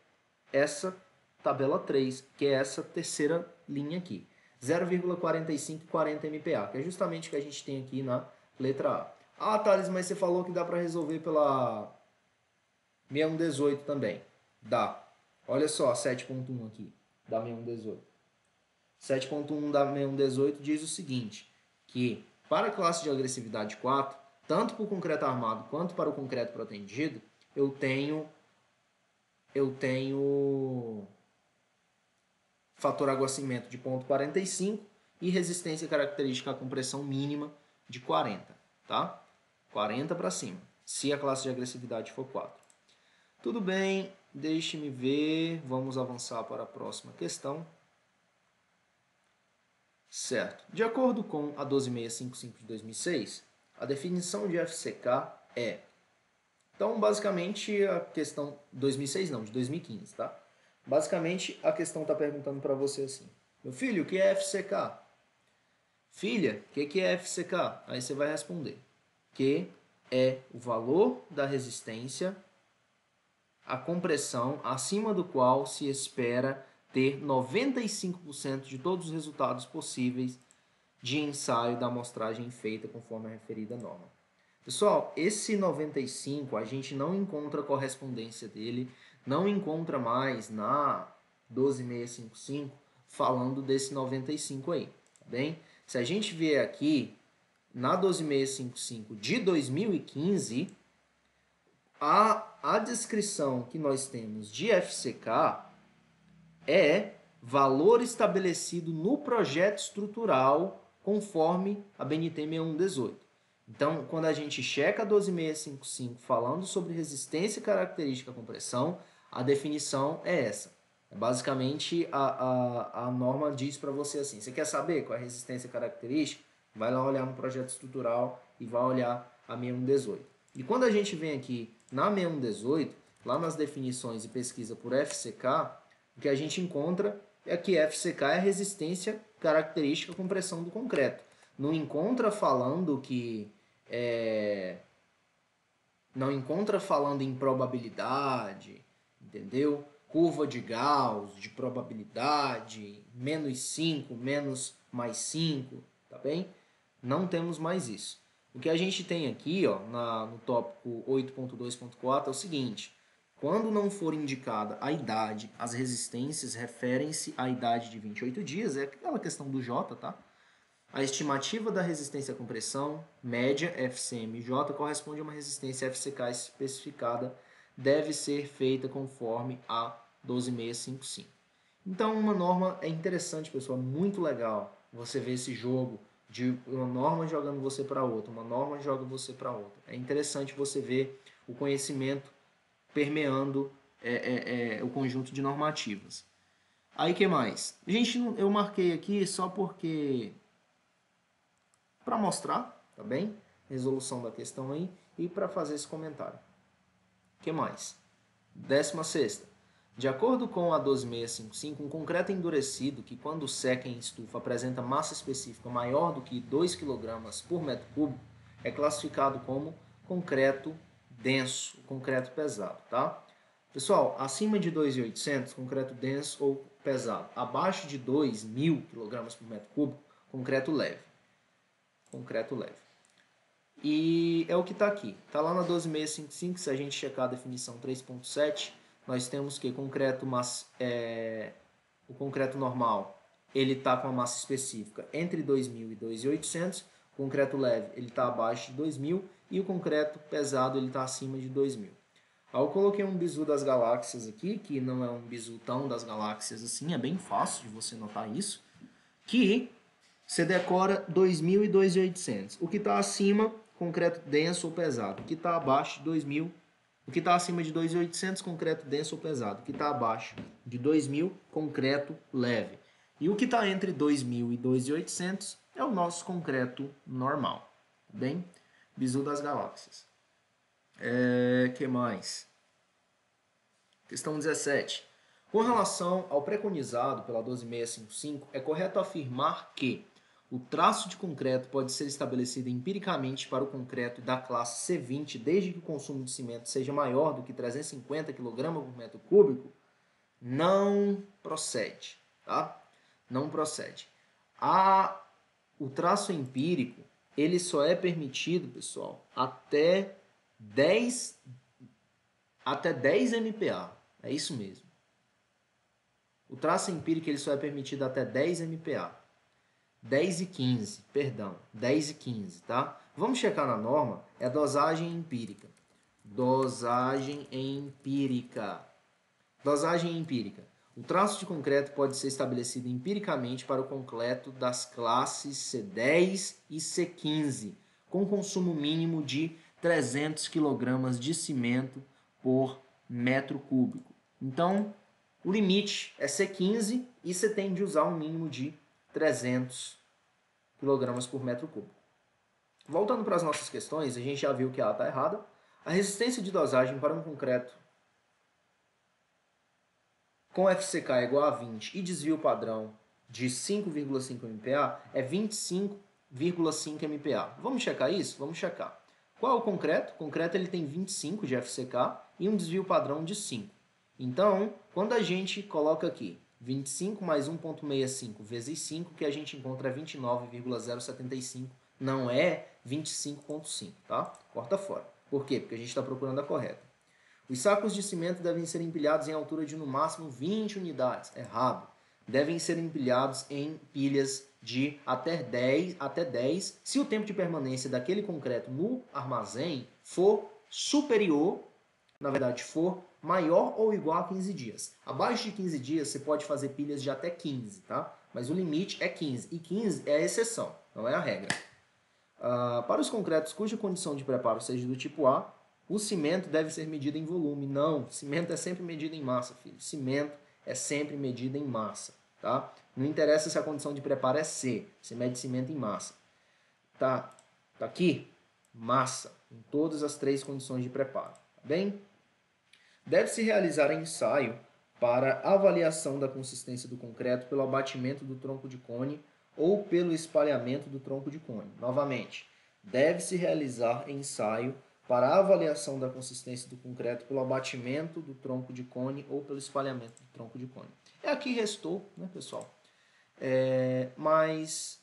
essa tabela 3, que é essa terceira linha aqui. 0,4540 MPa, que é justamente o que a gente tem aqui na letra A. Ah, Thales, mas você falou que dá para resolver pela 6118 também. Dá. Olha só, 7.1 aqui, da 6118. 7.1 da 6118 diz o seguinte, que para a classe de agressividade 4, tanto para o concreto armado quanto para o concreto protendido, eu tenho fator água-cimento de 0,45 e resistência característica à compressão mínima de 40, tá? 40 para cima, se a classe de agressividade for 4. Tudo bem, deixe-me ver, vamos avançar para a próxima questão. Certo, de acordo com a 12655 de 2006, a definição de FCK é... Então, basicamente, a questão... 2006 não, de 2015, tá? Basicamente, a questão está perguntando para você assim. Meu filho, o que é FCK? Filha, o que é FCK? Aí você vai responder. Que é o valor da resistência à compressão acima do qual se espera ter 95% de todos os resultados possíveis de ensaio da amostragem feita conforme a referida norma. Pessoal, esse 95 a gente não encontra correspondência dele, não encontra mais na 12655 falando desse 95 aí, tá bem? Se a gente vier aqui na 12655 de 2015, a descrição que nós temos de FCK é valor estabelecido no projeto estrutural conforme a BNT 6118. Então, quando a gente checa a 12655 falando sobre resistência característica à compressão, a definição é essa. Basicamente, a norma diz para você assim, você quer saber qual é a resistência característica? Vai lá olhar no projeto estrutural e vai olhar a 6118. E quando a gente vem aqui na 6118, lá nas definições e pesquisa por FCK, o que a gente encontra é que FCK é resistência característica com pressão do concreto. Não encontra falando que não encontra falando em probabilidade, entendeu? Curva de Gauss, de probabilidade, menos 5, menos mais 5, tá bem? Não temos mais isso. O que a gente tem aqui, ó, no tópico 8.2.4 é o seguinte: quando não for indicada a idade, as resistências referem-se à idade de 28 dias, é aquela questão do J, tá? A estimativa da resistência à compressão, média FCMJ, corresponde a uma resistência FCK especificada, deve ser feita conforme a 12655. Então, uma norma é interessante, pessoal, muito legal você ver esse jogo de uma norma jogando você para outra, uma norma joga você para outra. É interessante você ver o conhecimento permeando o conjunto de normativas. Aí, que mais? Gente, eu marquei aqui só porque para mostrar, tá bem? Resolução da questão aí e para fazer esse comentário. O que mais? 16ª. De acordo com a 12655, um concreto endurecido que quando seca em estufa apresenta massa específica maior do que 2 kg por metro cúbico é classificado como concreto denso, concreto pesado, tá? Pessoal, acima de 2.800, concreto denso ou pesado. Abaixo de 2.000 kg por metro cúbico, concreto leve. Concreto leve. E é o que está aqui. Está lá na 12655, se a gente checar a definição 3.7, nós temos que o concreto normal ele está com a massa específica entre 2.000 e 2.800, o concreto leve ele está abaixo de 2.000 e o concreto pesado ele está acima de 2.000. Aí eu coloquei um bizu das galáxias aqui, que não é um bizu tão das galáxias assim, é bem fácil de você notar isso, que você decora 2.000 e 2.800. O que está acima, concreto denso ou pesado. O que está abaixo de 2.000, o que está acima de 2.800, concreto denso ou pesado. O que está abaixo de 2.000, concreto leve. E o que está entre 2.000 e 2.800 é o nosso concreto normal. Tá bem? Bizu das galáxias. Que mais? Questão 17. Com relação ao preconizado pela 12655, é correto afirmar que o traço de concreto pode ser estabelecido empiricamente para o concreto da classe C20, desde que o consumo de cimento seja maior do que 350 kg por metro cúbico? Não procede, tá? Não procede. O traço empírico, ele só é permitido, pessoal, até 10 MPa. É isso mesmo. O traço empírico ele só é permitido até 10 MPa. 10 e 15, perdão, 10 e 15, tá? Vamos checar na norma, é dosagem empírica. Dosagem empírica. Dosagem empírica. O traço de concreto pode ser estabelecido empiricamente para o concreto das classes C10 e C15, com consumo mínimo de 300 kg de cimento por metro cúbico. Então, o limite é C15 e você tem de usar um mínimo de 300 kg por metro cúbico. Voltando para as nossas questões, a gente já viu que ela está errada. A resistência de dosagem para um concreto com FCK igual a 20 e desvio padrão de 5,5 MPa é 25,5 MPa. Vamos checar isso? Vamos checar. Qual é o concreto? O concreto ele tem 25 de FCK e um desvio padrão de 5. Então, quando a gente coloca aqui 25 mais 1,65 vezes 5, que a gente encontra 29,075, não é 25,5, tá? Corta fora. Por quê? Porque a gente está procurando a correta. Os sacos de cimento devem ser empilhados em altura de no máximo 20 unidades. Errado. Devem ser empilhados em pilhas de até 10 se o tempo de permanência daquele concreto no armazém for superior, na verdade, for maior ou igual a 15 dias. Abaixo de 15 dias, você pode fazer pilhas de até 15, tá? Mas o limite é 15. E 15 é a exceção, não é a regra. Para os concretos cuja condição de preparo seja do tipo A, o cimento deve ser medido em volume. Não, cimento é sempre medido em massa, filho. Cimento é sempre medido em massa, tá? Não interessa se a condição de preparo é C, você mede cimento em massa. Tá aqui? Massa, em todas as 3 condições de preparo. Tá bem? Deve-se realizar ensaio para avaliação da consistência do concreto pelo abatimento do tronco de cone ou pelo espalhamento do tronco de cone. Novamente, deve-se realizar ensaio para avaliação da consistência do concreto pelo abatimento do tronco de cone ou pelo espalhamento do tronco de cone. É aqui restou, né, pessoal? Mas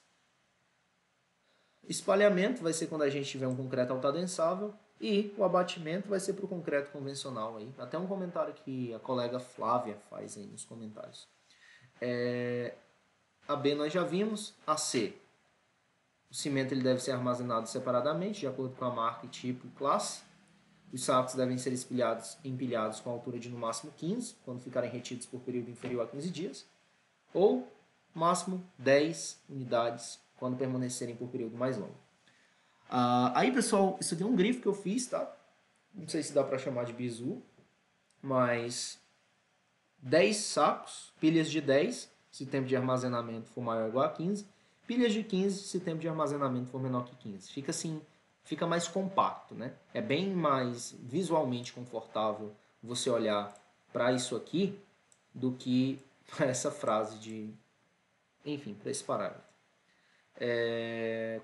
espalhamento vai ser quando a gente tiver um concreto altadensável e o abatimento vai ser para o concreto convencional. Aí. Até um comentário que a colega Flávia faz aí nos comentários. A B nós já vimos. A C, o cimento ele deve ser armazenado separadamente, de acordo com a marca, tipo e classe. Os sacos devem ser empilhados com altura de no máximo 15, quando ficarem retidos por período inferior a 15 dias. Ou máximo 10 unidades, quando permanecerem por período mais longo. Aí, pessoal, isso aqui é um grifo que eu fiz, tá? Não sei se dá para chamar de bizu, mas 10 sacos, pilhas de 10, se o tempo de armazenamento for maior ou igual a 15, pilhas de 15, se o tempo de armazenamento for menor que 15. Fica assim, fica mais compacto, né? É bem mais visualmente confortável você olhar para isso aqui do que para essa frase de... Enfim, para esse parágrafo.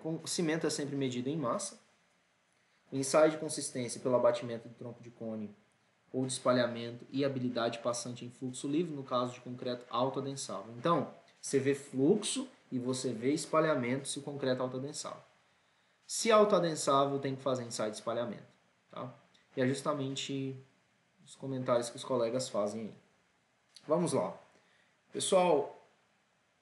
O cimento é sempre medido em massa. O ensaio de consistência pelo abatimento do tronco de cone ou de espalhamento e habilidade passante em fluxo livre, no caso de concreto autoadensável. Então, você vê fluxo e você vê espalhamento se o concreto é autoadensável. Se autoadensável, tem que fazer ensaio de espalhamento. Tá? E é justamente os comentários que os colegas fazem aí. Vamos lá. Pessoal,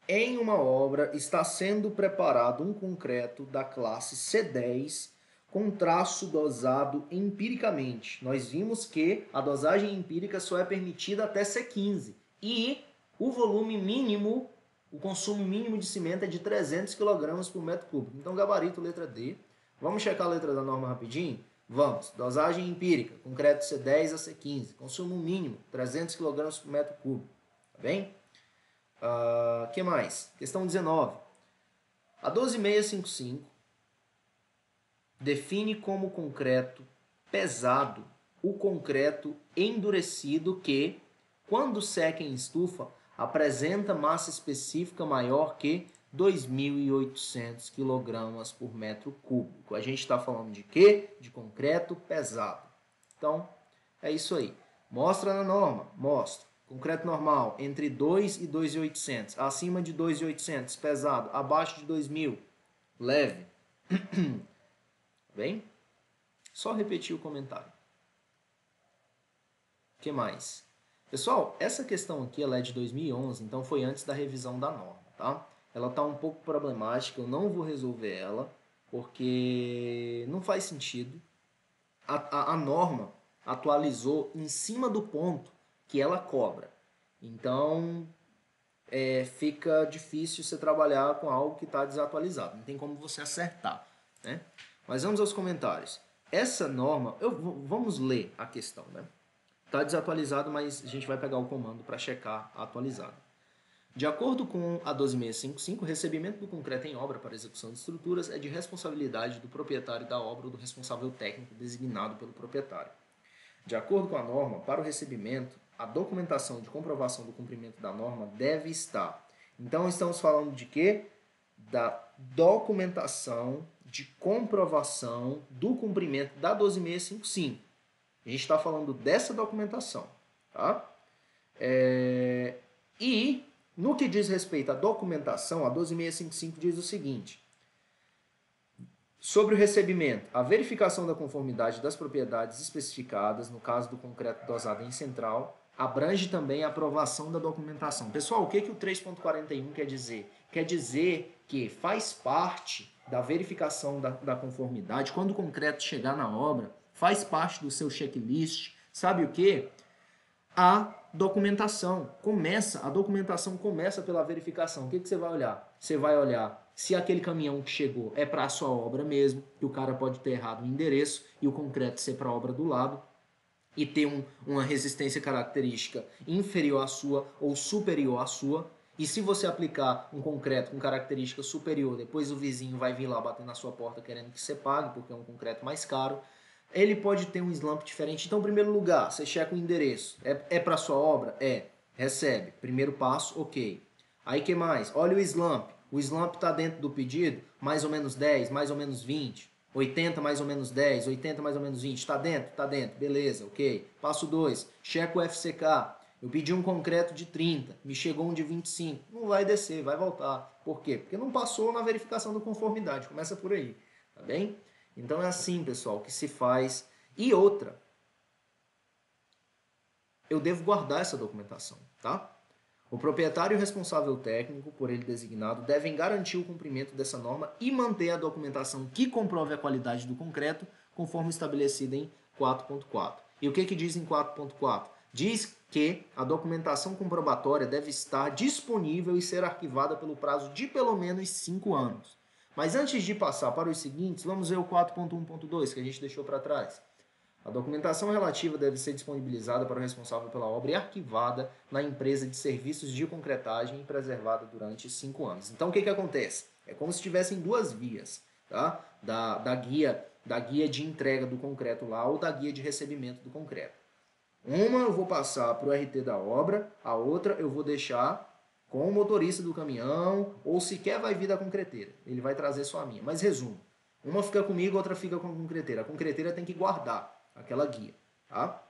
em uma obra está sendo preparado um concreto da classe C10 com traço dosado empiricamente. Nós vimos que a dosagem empírica só é permitida até C15 e o volume mínimo, o consumo mínimo de cimento é de 300 kg por metro cúbico. Então, gabarito, letra D. Vamos checar a letra da norma rapidinho? Vamos. Dosagem empírica, concreto C10 a C15. Consumo mínimo, 300 kg por metro cúbico. Tá bem? Que mais? Questão 19. A 12655 define como concreto pesado o concreto endurecido que, quando seca em estufa, apresenta massa específica maior que 2.800 kg por metro cúbico. A gente está falando de quê? De concreto pesado. Então, é isso aí. Mostra na norma? Mostra. Concreto normal, entre 2 e 2.800. Acima de 2.800, pesado. Abaixo de 2.000, leve. Bem? Só repetir o comentário. O que mais? Pessoal, essa questão aqui ela é de 2011, então foi antes da revisão da norma, tá? Ela está um pouco problemática, eu não vou resolver ela, porque não faz sentido. A norma atualizou em cima do ponto que ela cobra. Então, fica difícil você trabalhar com algo que está desatualizado. Não tem como você acertar, né? Mas vamos aos comentários. Essa norma, vamos ler a questão, né? Está desatualizado, mas a gente vai pegar o comando para checar a atualizada. De acordo com a 12655, o recebimento do concreto em obra para execução de estruturas é de responsabilidade do proprietário da obra ou do responsável técnico designado pelo proprietário. De acordo com a norma, para o recebimento, a documentação de comprovação do cumprimento da norma deve estar. Então, estamos falando de quê? Da documentação de comprovação do cumprimento da 12655. A gente está falando dessa documentação. Tá? E, no que diz respeito à documentação, a 12655 diz o seguinte: sobre o recebimento, a verificação da conformidade das propriedades especificadas, no caso do concreto dosado em central, abrange também a aprovação da documentação. Pessoal, o que o 3.41 quer dizer? Quer dizer que faz parte da verificação da conformidade, quando o concreto chegar na obra, faz parte do seu checklist, sabe o quê? A documentação. A documentação começa pela verificação. O que você vai olhar? Você vai olhar se aquele caminhão que chegou é para a sua obra mesmo, que o cara pode ter errado o endereço e o concreto ser para a obra do lado, e ter uma resistência característica inferior à sua ou superior à sua. E se você aplicar um concreto com característica superior, depois o vizinho vai vir lá bater na sua porta querendo que você pague, porque é um concreto mais caro, ele pode ter um slump diferente. Então, em primeiro lugar, você checa o endereço. É para sua obra? É. Recebe. Primeiro passo, ok. Aí, que mais? Olha o slump. O slump está dentro do pedido? Mais ou menos 10, mais ou menos 20. 80 mais ou menos 10, 80 mais ou menos 20. Está dentro? Está dentro. Beleza, ok. Passo 2. Checa o FCK. Eu pedi um concreto de 30, me chegou um de 25. Não vai descer, vai voltar. Por quê? Porque não passou na verificação da conformidade. Começa por aí, tá bem? Então é assim, pessoal, que se faz. E outra, eu devo guardar essa documentação, tá? O proprietário e o responsável técnico, por ele designado, devem garantir o cumprimento dessa norma e manter a documentação que comprove a qualidade do concreto, conforme estabelecido em 4.4. E o que diz em 4.4? Diz que a documentação comprobatória deve estar disponível e ser arquivada pelo prazo de pelo menos 5 anos. Mas antes de passar para os seguintes, vamos ver o 4.1.2 que a gente deixou para trás. A documentação relativa deve ser disponibilizada para o responsável pela obra e arquivada na empresa de serviços de concretagem e preservada durante 5 anos. Então, o que acontece? É como se tivessem duas vias, tá? Da guia de entrega do concreto lá ou da guia de recebimento do concreto. Uma eu vou passar para o RT da obra, a outra eu vou deixar com o motorista do caminhão ou sequer vai vir da concreteira. Ele vai trazer só a minha. Mas resumo, uma fica comigo, outra fica com a concreteira. A concreteira tem que guardar aquela guia, tá?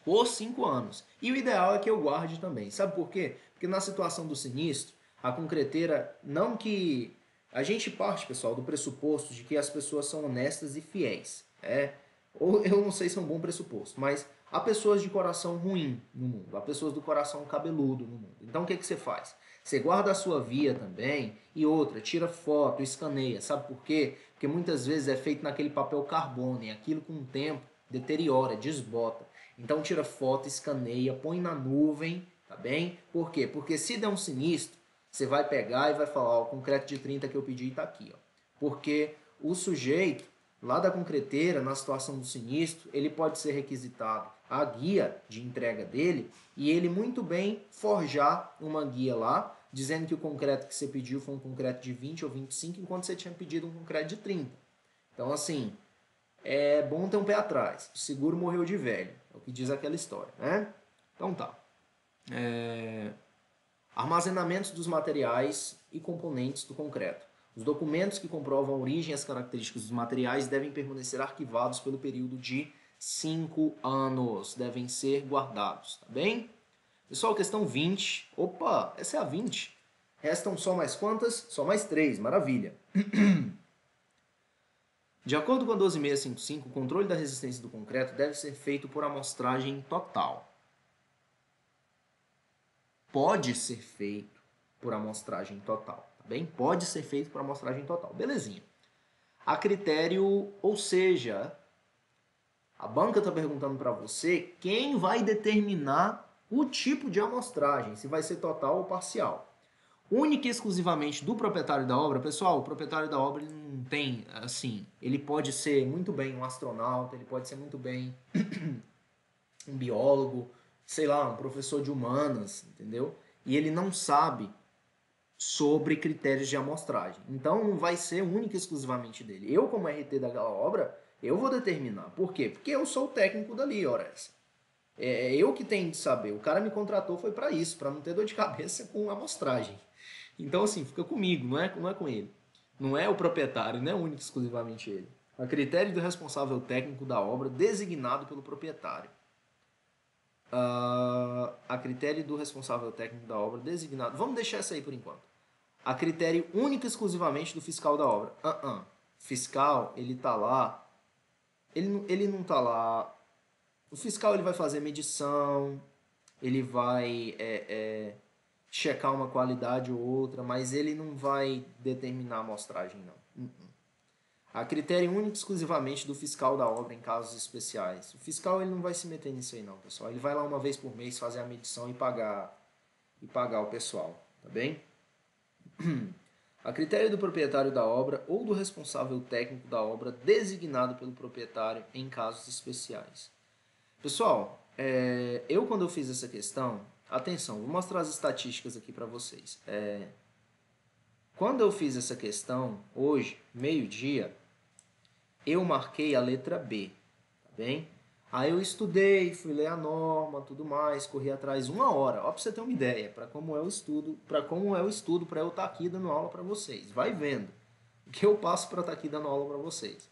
Por 5 anos. E o ideal é que eu guarde também. Sabe por quê? Porque na situação do sinistro, a concreteira, não que... A gente parte, pessoal, do pressuposto de que as pessoas são honestas e fiéis. Ou eu não sei se é um bom pressuposto, mas há pessoas de coração ruim no mundo, há pessoas do coração cabeludo no mundo. Então o que você faz? Você guarda a sua via também e outra, tira foto, escaneia. Sabe por quê? Porque muitas vezes é feito naquele papel carbono e aquilo com o tempo deteriora, desbota. Então tira foto, escaneia, põe na nuvem, tá bem? Por quê? Porque se der um sinistro, você vai pegar e vai falar, ó, o concreto de 30 que eu pedi tá aqui, ó. Porque o sujeito lá da concreteira, na situação do sinistro, ele pode ser requisitado a guia de entrega dele e ele muito bem forjar uma guia lá, dizendo que o concreto que você pediu foi um concreto de 20 ou 25, enquanto você tinha pedido um concreto de 30. Então, assim, é bom ter um pé atrás. O seguro morreu de velho, é o que diz aquela história, né? Então tá. Armazenamento dos materiais e componentes do concreto. Os documentos que comprovam a origem e as características dos materiais devem permanecer arquivados pelo período de 5 anos. Devem ser guardados, tá bem? Pessoal, questão 20. Opa, essa é a 20. Restam só mais quantas? Só mais 3, maravilha. De acordo com a 12655, o controle da resistência do concreto deve ser feito por amostragem total. Pode ser feito por amostragem total, tá bem? Pode ser feito por amostragem total, belezinha. A critério, ou seja, a banca está perguntando para você quem vai determinar o tipo de amostragem, se vai ser total ou parcial. Única e exclusivamente do proprietário da obra, pessoal, o proprietário da obra ele não tem, assim, ele pode ser muito bem um astronauta, ele pode ser muito bem um biólogo, sei lá, um professor de humanas, entendeu? E ele não sabe sobre critérios de amostragem. Então não vai ser única e exclusivamente dele. Eu, como RT daquela obra, eu vou determinar. Por quê? Porque eu sou o técnico dali, ora essa. É eu que tenho de saber. O cara me contratou foi para isso, para não ter dor de cabeça com amostragem. Então, assim, fica comigo, não é com ele. Não é o proprietário, não é único e exclusivamente ele. A critério do responsável técnico da obra designado pelo proprietário. A critério do responsável técnico da obra designado. Vamos deixar essa aí por enquanto. A critério único e exclusivamente do fiscal da obra. Fiscal, ele tá lá. Ele não tá lá. O fiscal ele vai fazer medição, ele vai checar uma qualidade ou outra, mas ele não vai determinar a amostragem, não. A critério único e exclusivamente do fiscal da obra em casos especiais. O fiscal ele não vai se meter nisso aí não, pessoal. Ele vai lá uma vez por mês fazer a medição e pagar o pessoal, tá bem? A critério do proprietário da obra ou do responsável técnico da obra designado pelo proprietário em casos especiais. Pessoal, quando eu fiz essa questão, atenção, vou mostrar as estatísticas aqui para vocês. Quando eu fiz essa questão, hoje, meio-dia, eu marquei a letra B, tá bem? Aí eu estudei, fui ler a norma, tudo mais, corri atrás 1 hora, ó, para você ter uma ideia, para como é o estudo, para eu estar aqui dando aula para vocês. Vai vendo o que eu passo para estar aqui dando aula para vocês.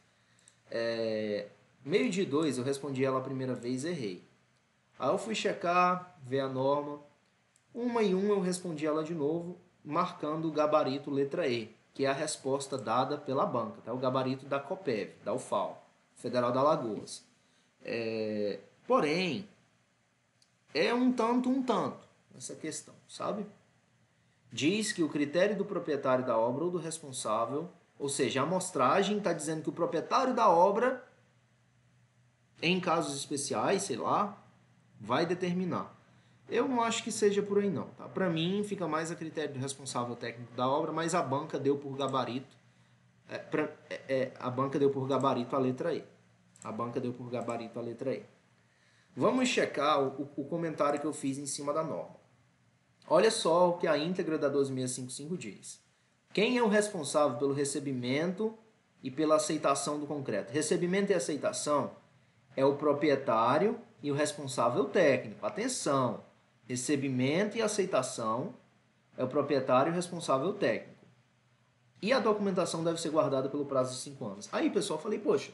Meio de 2 eu respondi ela a primeira vez, errei. Aí eu fui checar, ver a norma, 1 e 1 eu respondi ela de novo, marcando o gabarito letra E, que é a resposta dada pela banca, tá? O gabarito da COPEV, da UFAL, Federal da Alagoas. Porém, é um tanto essa questão, sabe? Diz que o critério do proprietário da obra ou do responsável, ou seja, a amostragem está dizendo que o proprietário da obra, em casos especiais, sei lá, vai determinar. Eu não acho que seja por aí não, tá? Para mim fica mais a critério do responsável técnico da obra, mas a banca deu por gabarito, a banca deu por gabarito a letra E. A banca deu por gabarito a letra E. Vamos checar o comentário que eu fiz em cima da norma. Olha só o que a íntegra da 12655 diz. Quem é o responsável pelo recebimento e pela aceitação do concreto? Recebimento e aceitação é o proprietário e o responsável técnico. Atenção! Recebimento e aceitação é o proprietário e o responsável técnico. E a documentação deve ser guardada pelo prazo de 5 anos. Aí, pessoal, falei, poxa,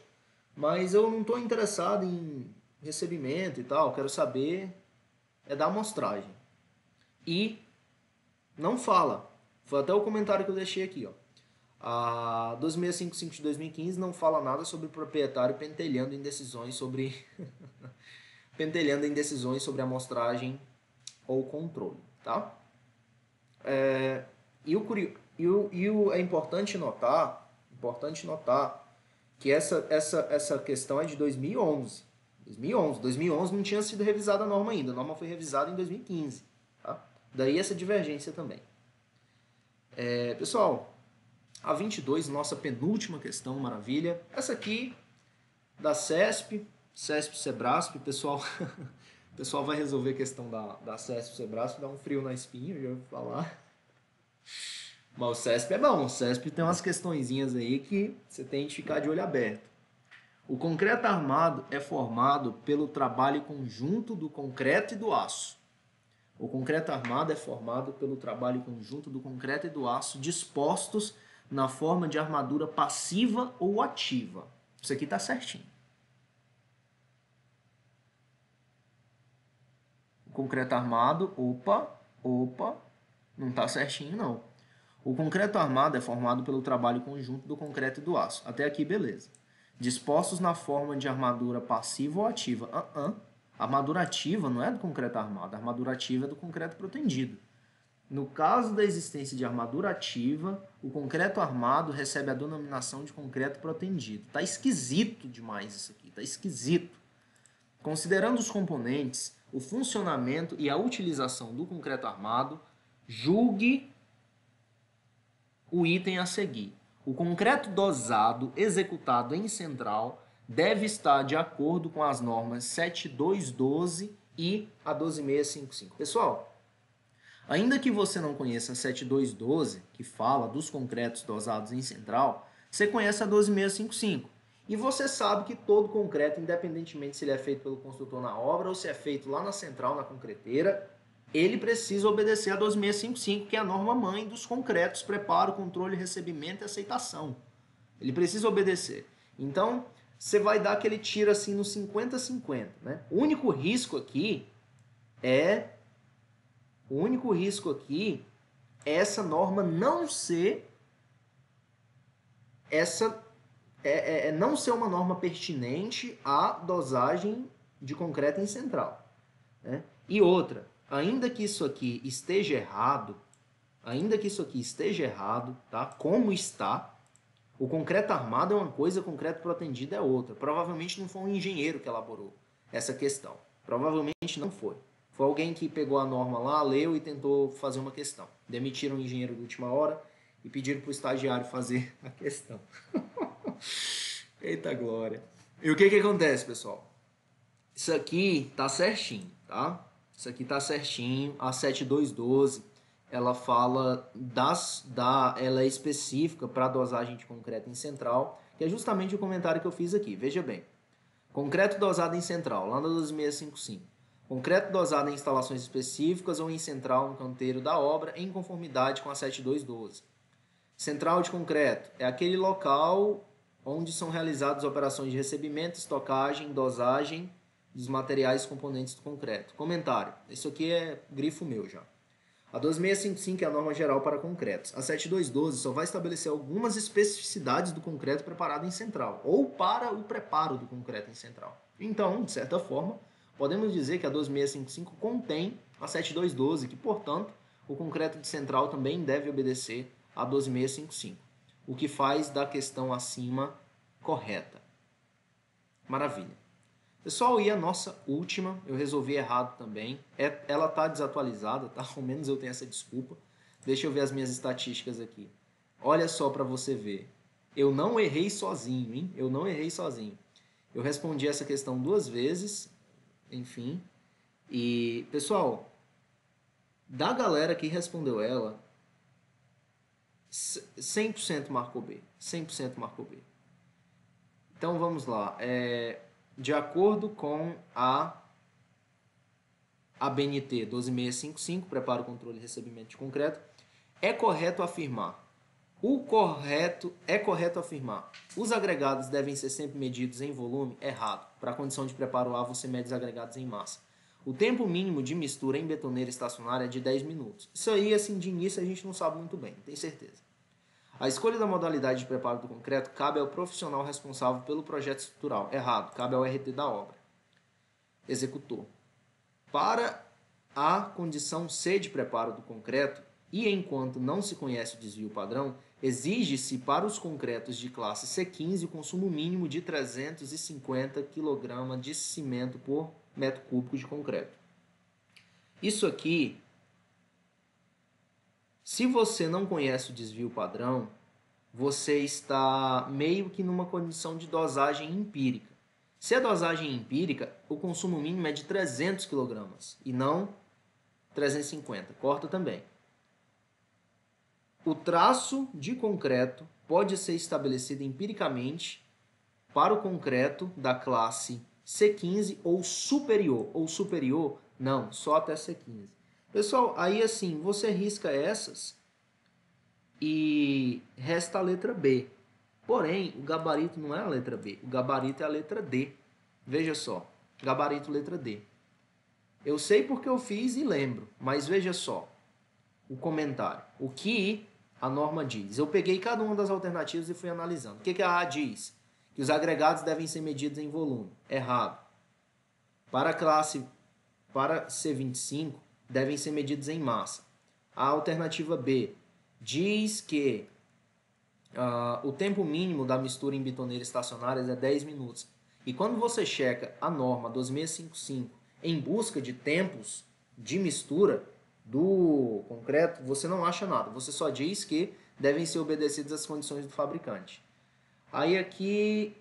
mas eu não estou interessado em recebimento e tal, quero saber da amostragem. E não fala. Foi até o comentário que eu deixei aqui, ó. A 2655 de 2015 não fala nada sobre o proprietário pentelhando em decisões sobre pentelhando em decisões sobre amostragem ou controle, tá? É importante notar que essa questão é de 2011. 2011 não tinha sido revisada a norma ainda. A norma foi revisada em 2015. Tá? Daí essa divergência também. Pessoal, a 22, nossa penúltima questão, maravilha. Essa aqui, da CESP, Sebrasp, pessoal... O pessoal vai resolver a questão da CESP, Sebrasp, dá um frio na espinha, eu já vou falar. Mas o CESP é bom, o CESP tem umas questõezinhas aí que você tem que ficar de olho aberto. O concreto armado é formado pelo trabalho conjunto do concreto e do aço. O concreto armado é formado pelo trabalho conjunto do concreto e do aço dispostos na forma de armadura passiva ou ativa. Isso aqui está certinho. O concreto armado, não está certinho não. O concreto armado é formado pelo trabalho conjunto do concreto e do aço. Até aqui, beleza. Dispostos na forma de armadura passiva ou ativa. A armadura ativa não é do concreto armado, a armadura ativa é do concreto protendido. No caso da existência de armadura ativa, o concreto armado recebe a denominação de concreto protendido. Tá esquisito demais isso aqui, tá esquisito. Considerando os componentes, o funcionamento e a utilização do concreto armado, julgue o item a seguir. O concreto dosado executado em central deve estar de acordo com as normas 7212 e a 12655. Pessoal, ainda que você não conheça a 7212, que fala dos concretos dosados em central, você conhece a 12655. E você sabe que todo concreto, independentemente se ele é feito pelo construtor na obra ou se é feito lá na central, na concreteira, ele precisa obedecer a 2655, que é a norma mãe dos concretos, preparo, controle, recebimento e aceitação. Ele precisa obedecer. Então, você vai dar aquele tiro assim no 50-50, né? O único risco aqui é essa norma não ser não ser uma norma pertinente à dosagem de concreto em central, né? E outra, ainda que isso aqui esteja errado, tá? Como está, o concreto armado é uma coisa, o concreto protendido é outra. Provavelmente não foi um engenheiro que elaborou essa questão. Provavelmente não foi. Foi alguém que pegou a norma lá, leu e tentou fazer uma questão. Demitiram o engenheiro de última hora e pediram para o estagiário fazer a questão. Eita glória. E o que acontece, pessoal? Isso aqui tá certinho, tá? Isso aqui tá certinho. A 7212, ela fala ela é específica para dosagem de concreto em central, que é justamente o comentário que eu fiz aqui. Veja bem. Concreto dosado em central, lá na 2655. Concreto dosado em instalações específicas ou em central no canteiro da obra, em conformidade com a 7212. Central de concreto é aquele local onde são realizadas operações de recebimento, estocagem, dosagem dos materiais e componentes do concreto. Comentário. Isso aqui é grifo meu já. A 2655 é a norma geral para concretos. A 7212 só vai estabelecer algumas especificidades do concreto preparado em central, ou para o preparo do concreto em central. Então, de certa forma, podemos dizer que a 2655 contém a 7212, que, portanto, o concreto de central também deve obedecer a 12655, o que faz da questão acima correta. Maravilha. Pessoal, e a nossa última, eu resolvi errado também. Ela está desatualizada, tá? Ao menos eu tenho essa desculpa. Deixa eu ver as minhas estatísticas aqui. Olha só para você ver. Eu não errei sozinho, hein? Eu não errei sozinho. Eu respondi essa questão 2 vezes, enfim. E, pessoal, da galera que respondeu ela, 100% marcou B. 100% marcou B. Então, vamos lá. De acordo com a ABNT 12655, preparo, controle e recebimento de concreto, é correto afirmar. É correto afirmar. Os agregados devem ser sempre medidos em volume? Errado. Para a condição de preparo A, você mede os agregados em massa. O tempo mínimo de mistura em betoneira estacionária é de 10 minutos. Isso aí, assim, de início, a gente não sabe muito bem, tem certeza. A escolha da modalidade de preparo do concreto cabe ao profissional responsável pelo projeto estrutural. Errado. Cabe ao RT da obra. Executor. Para a condição C de preparo do concreto, e enquanto não se conhece o desvio padrão, exige-se para os concretos de classe C15 o consumo mínimo de 350 kg de cimento por metro cúbico de concreto. Isso aqui, se você não conhece o desvio padrão, você está meio que numa condição de dosagem empírica. Se é dosagem empírica, o consumo mínimo é de 300 kg e não 350. Corta também. O traço de concreto pode ser estabelecido empiricamente para o concreto da classe C15 ou superior. Ou superior, não, só até C15. Pessoal, aí assim, você risca essas e resta a letra B. Porém, o gabarito não é a letra B, o gabarito é a letra D. Veja só, gabarito letra D. Eu sei porque eu fiz e lembro, mas veja só o comentário. O que a norma diz? Eu peguei cada uma das alternativas e fui analisando. O que a A diz? Que os agregados devem ser medidos em volume. Errado. Para a classe, para C25, devem ser medidos em massa. A alternativa B diz que o tempo mínimo da mistura em betoneira estacionárias é 10 minutos. E quando você checa a norma 2655 em busca de tempos de mistura do concreto, você não acha nada. Você só diz que devem ser obedecidas as condições do fabricante. Aí aqui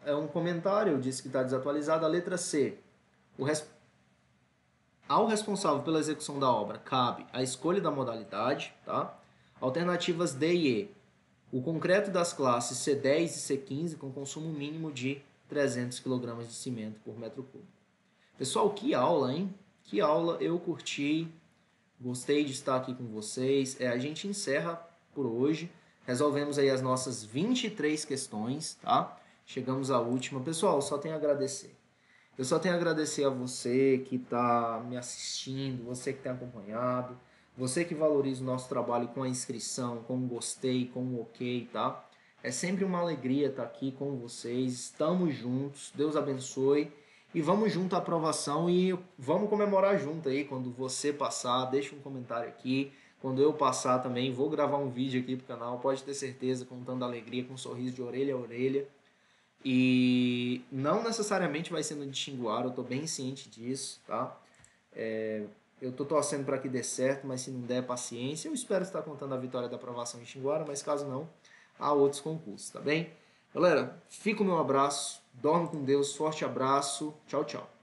é um comentário, eu disse que está desatualizado. A letra C. Ao responsável pela execução da obra cabe a escolha da modalidade, tá? Alternativas D e E. O concreto das classes C10 e C15 com consumo mínimo de 300 kg de cimento por metro cúbico. Pessoal, que aula, hein? Que aula, eu curti, gostei de estar aqui com vocês. A gente encerra por hoje. Resolvemos aí as nossas 23 questões, tá? Chegamos à última. Pessoal, só tenho a agradecer. Eu só tenho a agradecer a você que está me assistindo, você que tem acompanhado, você que valoriza o nosso trabalho com a inscrição, com o gostei, com o ok, tá? É sempre uma alegria estar aqui com vocês, estamos juntos, Deus abençoe e vamos junto à aprovação e vamos comemorar junto aí, quando você passar, deixa um comentário aqui, quando eu passar também, vou gravar um vídeo aqui pro canal, pode ter certeza, contando alegria, com um sorriso de orelha a orelha. E não necessariamente vai ser no de Xinguara, eu estou bem ciente disso, tá? Eu estou torcendo para que dê certo, mas se não der, paciência. Eu espero estar contando a vitória da aprovação em Xinguara, mas caso não, há outros concursos, tá bem? Galera, fica o meu abraço, dorme com Deus, forte abraço, tchau, tchau.